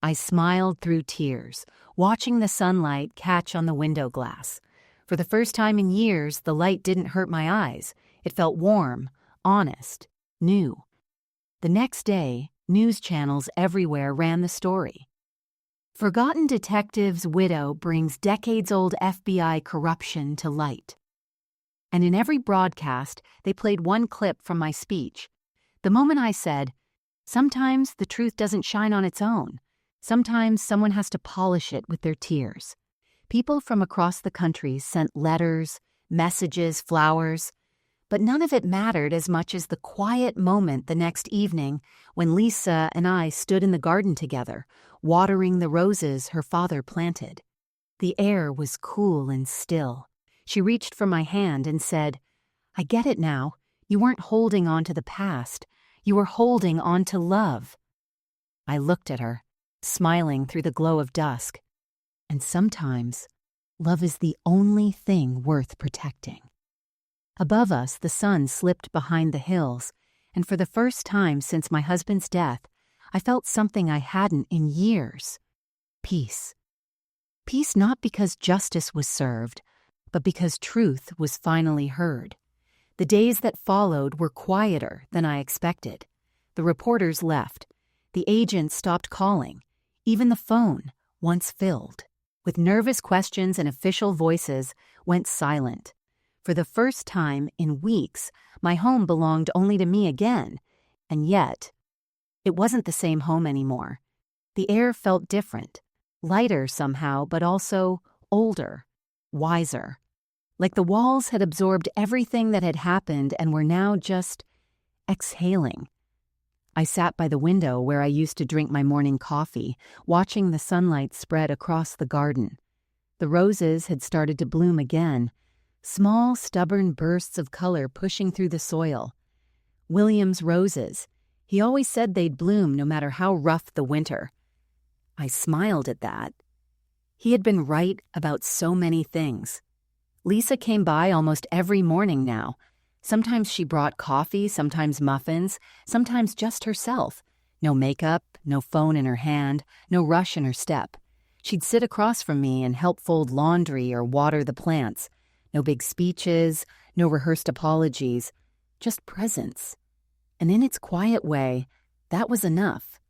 I smiled through tears, watching the sunlight catch on the window glass. For the first time in years, the light didn't hurt my eyes. It felt warm, honest, new. The next day, news channels everywhere ran the story. Forgotten detective's widow brings decades-old FBI corruption to light. And in every broadcast, they played one clip from my speech. The moment I said, "Sometimes the truth doesn't shine on its own. Sometimes someone has to polish it with their tears." People from across the country sent letters, messages, flowers, but none of it mattered as much as the quiet moment the next evening when Lisa and I stood in the garden together, watering the roses her father planted. The air was cool and still. She reached for my hand and said, "I get it now. You weren't holding on to the past. You were holding on to love." I looked at her, smiling through the glow of dusk. And sometimes, love is the only thing worth protecting. Above us, the sun slipped behind the hills, and for the first time since my husband's death, I felt something I hadn't in years. Peace. Peace not because justice was served, but because truth was finally heard. The days that followed were quieter than I expected. The reporters left. The agents stopped calling. Even the phone, once filled with nervous questions and official voices, went silent. For the first time in weeks, my home belonged only to me again, and yet, it wasn't the same home anymore. The air felt different, lighter somehow, but also older, wiser. Like the walls had absorbed everything that had happened and were now just exhaling. I sat by the window where I used to drink my morning coffee, watching the sunlight spread across the garden. The roses had started to bloom again, small, stubborn bursts of color pushing through the soil. William's roses. He always said they'd bloom no matter how rough the winter. I smiled at that. He had been right about so many things. Lisa came by almost every morning now. Sometimes she brought coffee, sometimes muffins, sometimes just herself. No makeup, no phone in her hand, no rush in her step. She'd sit across from me and help fold laundry or water the plants. No big speeches, no rehearsed apologies, just presence. And in its quiet way, that was enough.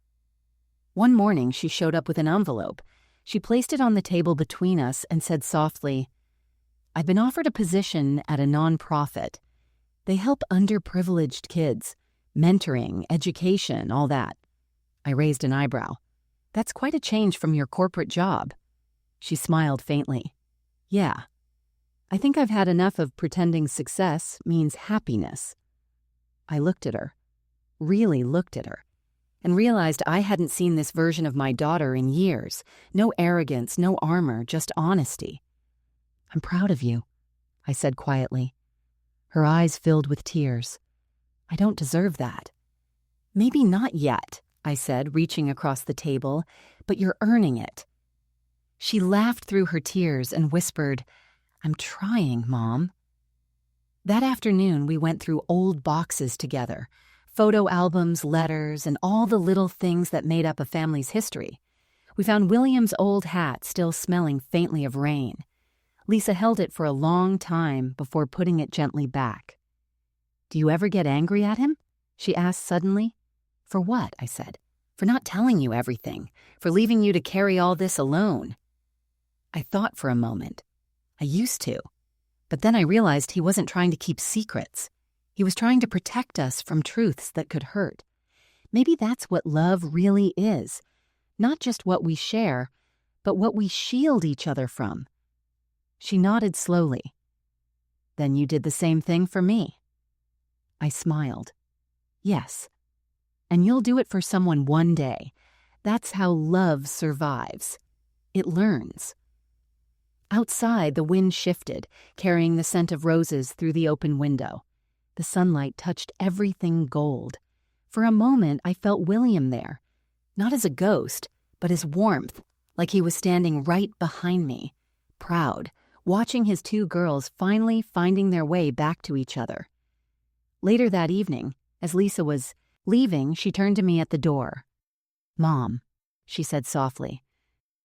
One morning, she showed up with an envelope. She placed it on the table between us and said softly, "I've been offered a position at a nonprofit. They help underprivileged kids, mentoring, education, all that." I raised an eyebrow. "That's quite a change from your corporate job." She smiled faintly. "Yeah. I think I've had enough of pretending success means happiness." I looked at her, really looked at her, and realized I hadn't seen this version of my daughter in years. No arrogance, no armor, just honesty. "I'm proud of you," I said quietly. Her eyes filled with tears. "I don't deserve that." "Maybe not yet," I said, reaching across the table, "but you're earning it." She laughed through her tears and whispered, "I'm trying, Mom." That afternoon, we went through old boxes together, photo albums, letters, and all the little things that made up a family's history. We found William's old hat still smelling faintly of rain. Lisa held it for a long time before putting it gently back. "Do you ever get angry at him?" she asked suddenly. "For what?" I said. "For not telling you everything, for leaving you to carry all this alone." I thought for a moment. I used to. But then I realized he wasn't trying to keep secrets. He was trying to protect us from truths that could hurt. Maybe that's what love really is. Not just what we share, but what we shield each other from. She nodded slowly. "Then you did the same thing for me." I smiled. "Yes. And you'll do it for someone one day. That's how love survives. It learns." Outside, the wind shifted, carrying the scent of roses through the open window. The sunlight touched everything gold. For a moment, I felt William there. Not as a ghost, but as warmth, like he was standing right behind me, proud, watching his two girls finally finding their way back to each other. Later that evening, as Lisa was leaving, she turned to me at the door. "Mom," she said softly,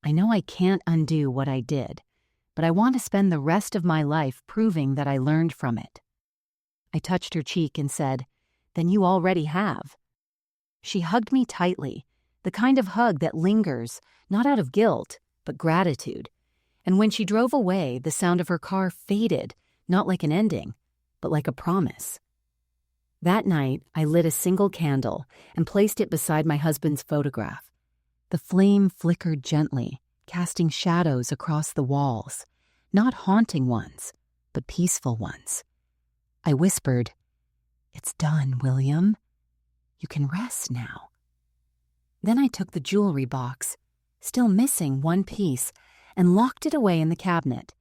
"I know I can't undo what I did, but I want to spend the rest of my life proving that I learned from it." I touched her cheek and said, "Then you already have." She hugged me tightly, the kind of hug that lingers, not out of guilt, but gratitude. And when she drove away, the sound of her car faded, not like an ending, but like a promise. That night, I lit a single candle and placed it beside my husband's photograph. The flame flickered gently, casting shadows across the walls, not haunting ones, but peaceful ones. I whispered, "It's done, William. You can rest now." Then I took the jewelry box, still missing one piece, and locked it away in the cabinet.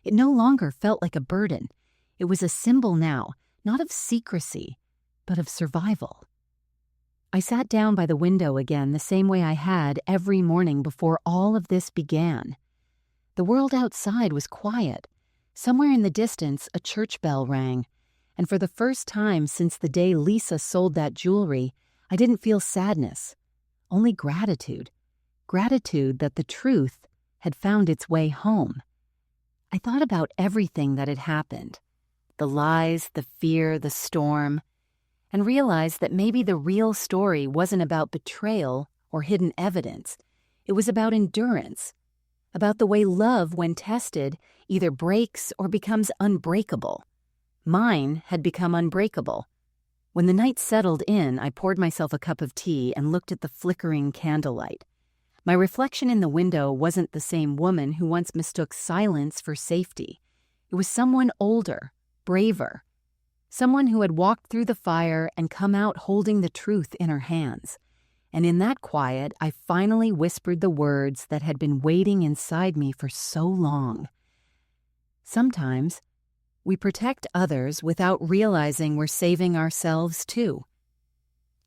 It no longer felt like a burden. It was a symbol now, not of secrecy, but of survival. I sat down by the window again the same way I had every morning before all of this began. The world outside was quiet. Somewhere in the distance, a church bell rang, and for the first time since the day Lisa sold that jewelry, I didn't feel sadness, only gratitude. Gratitude that the truth had found its way home. I thought about everything that had happened, the lies, the fear, the storm, and realized that maybe the real story wasn't about betrayal or hidden evidence. It was about endurance, about the way love, when tested, either breaks or becomes unbreakable. Mine had become unbreakable. When the night settled in, I poured myself a cup of tea and looked at the flickering candlelight. My reflection in the window wasn't the same woman who once mistook silence for safety. It was someone older, braver, Someone who had walked through the fire and come out holding the truth in her hands. And in that quiet, I finally whispered the words that had been waiting inside me for so long. Sometimes, we protect others without realizing we're saving ourselves too.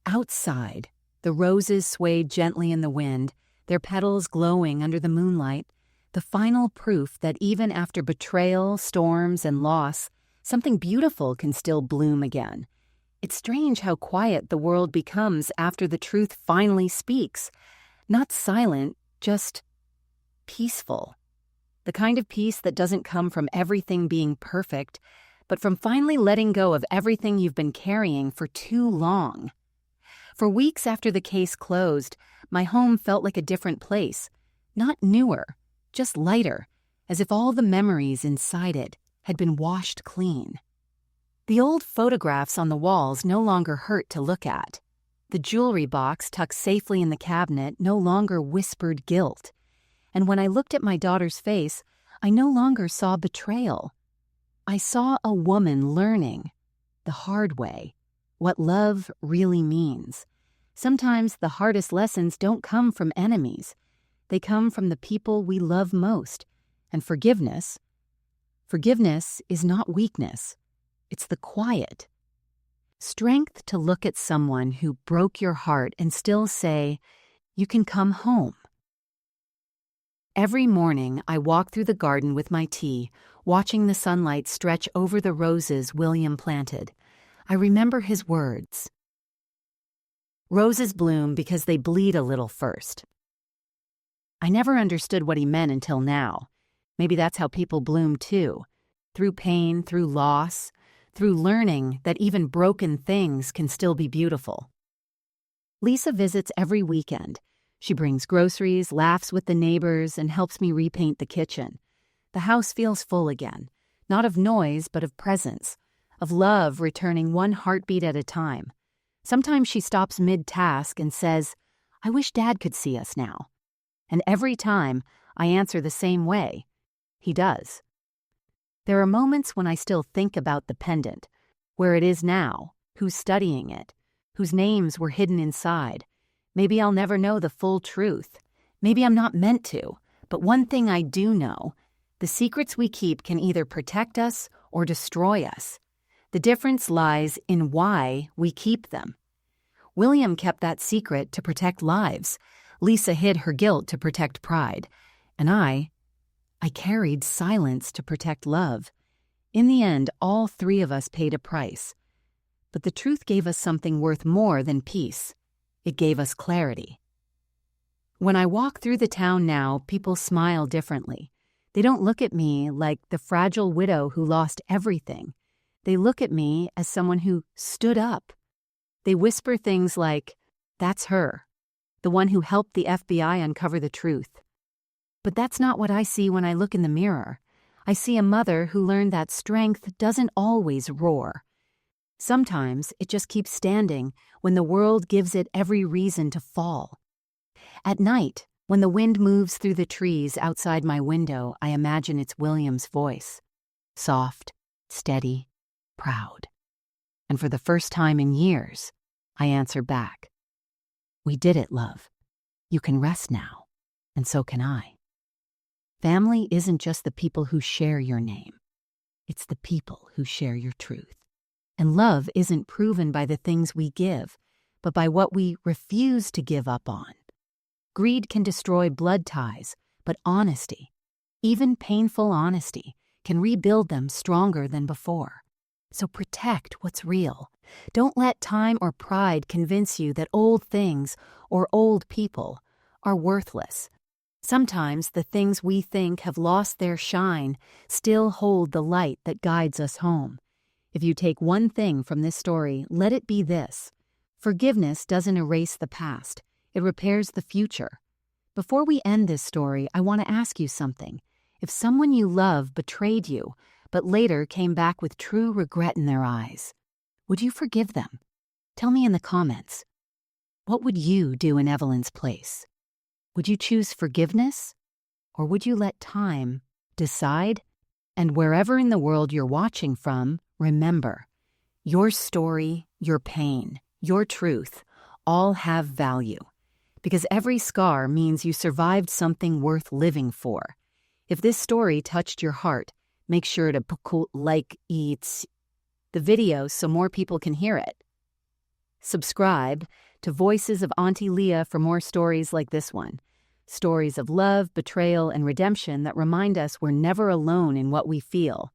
Outside, the roses swayed gently in the wind, their petals glowing under the moonlight, the final proof that even after betrayal, storms, and loss, something beautiful can still bloom again. It's strange how quiet the world becomes after the truth finally speaks. Not silent, just peaceful. The kind of peace that doesn't come from everything being perfect, but from finally letting go of everything you've been carrying for too long. For weeks after the case closed, my home felt like a different place. Not newer, just lighter, as if all the memories inside it had been washed clean. The old photographs on the walls no longer hurt to look at. The jewelry box tucked safely in the cabinet no longer whispered guilt. And when I looked at my daughter's face, I no longer saw betrayal. I saw a woman learning, the hard way, what love really means. Sometimes the hardest lessons don't come from enemies. They come from the people we love most. And forgiveness is not weakness. It's the quiet. Strength to look at someone who broke your heart and still say, "You can come home." Every morning, I walk through the garden with my tea, watching the sunlight stretch over the roses William planted. I remember his words. Roses bloom because they bleed a little first. I never understood what he meant until now. Maybe that's how people bloom too. Through pain, through loss, through learning that even broken things can still be beautiful. Lisa visits every weekend. She brings groceries, laughs with the neighbors, and helps me repaint the kitchen. The house feels full again, not of noise, but of presence, of love returning one heartbeat at a time. Sometimes she stops mid-task and says, "I wish Dad could see us now." And every time, I answer the same way. He does. There are moments when I still think about the pendant, where it is now, who's studying it, whose names were hidden inside. Maybe I'll never know the full truth. Maybe I'm not meant to. But one thing I do know, the secrets we keep can either protect us or destroy us. The difference lies in why we keep them. William kept that secret to protect lives. Lisa hid her guilt to protect pride. And I carried silence to protect love. In the end, all three of us paid a price. But the truth gave us something worth more than peace. It gave us clarity. When I walk through the town now, people smile differently. They don't look at me like the fragile widow who lost everything. They look at me as someone who stood up. They whisper things like, "That's her, the one who helped the FBI uncover the truth." But that's not what I see when I look in the mirror. I see a mother who learned that strength doesn't always roar. Sometimes it just keeps standing when the world gives it every reason to fall. At night, when the wind moves through the trees outside my window, I imagine it's William's voice. Soft, steady, proud. And for the first time in years, I answer back. "We did it, love. You can rest now, and so can I." Family isn't just the people who share your name. It's the people who share your truth. And love isn't proven by the things we give, but by what we refuse to give up on. Greed can destroy blood ties, but honesty, even painful honesty, can rebuild them stronger than before. So protect what's real. Don't let time or pride convince you that old things or old people are worthless. Sometimes the things we think have lost their shine still hold the light that guides us home. If you take one thing from this story, let it be this. Forgiveness doesn't erase the past. It repairs the future. Before we end this story, I want to ask you something. If someone you love betrayed you, but later came back with true regret in their eyes, would you forgive them? Tell me in the comments. What would you do in Evelyn's place? Would you choose forgiveness? Or would you let time decide? And wherever in the world you're watching from, remember, Your story, your pain, your truth, all have value. Because every scar means you survived something worth living for. If this story touched your heart, make sure to like the video so more people can hear it. Subscribe to Voices of Auntie Lia for more stories like this one. Stories of love, betrayal, and redemption that remind us we're never alone in what we feel.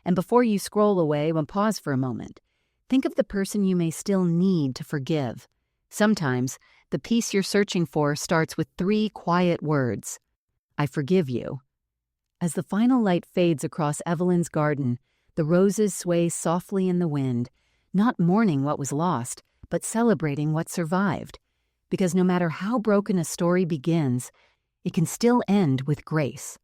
And before you scroll away, pause for a moment. Think of the person you may still need to forgive. Sometimes, the peace you're searching for starts with 3 quiet words. I forgive you. As the final light fades across Evelyn's garden, the roses sway softly in the wind, not mourning what was lost, but celebrating what survived. Because no matter how broken a story begins, it can still end with grace.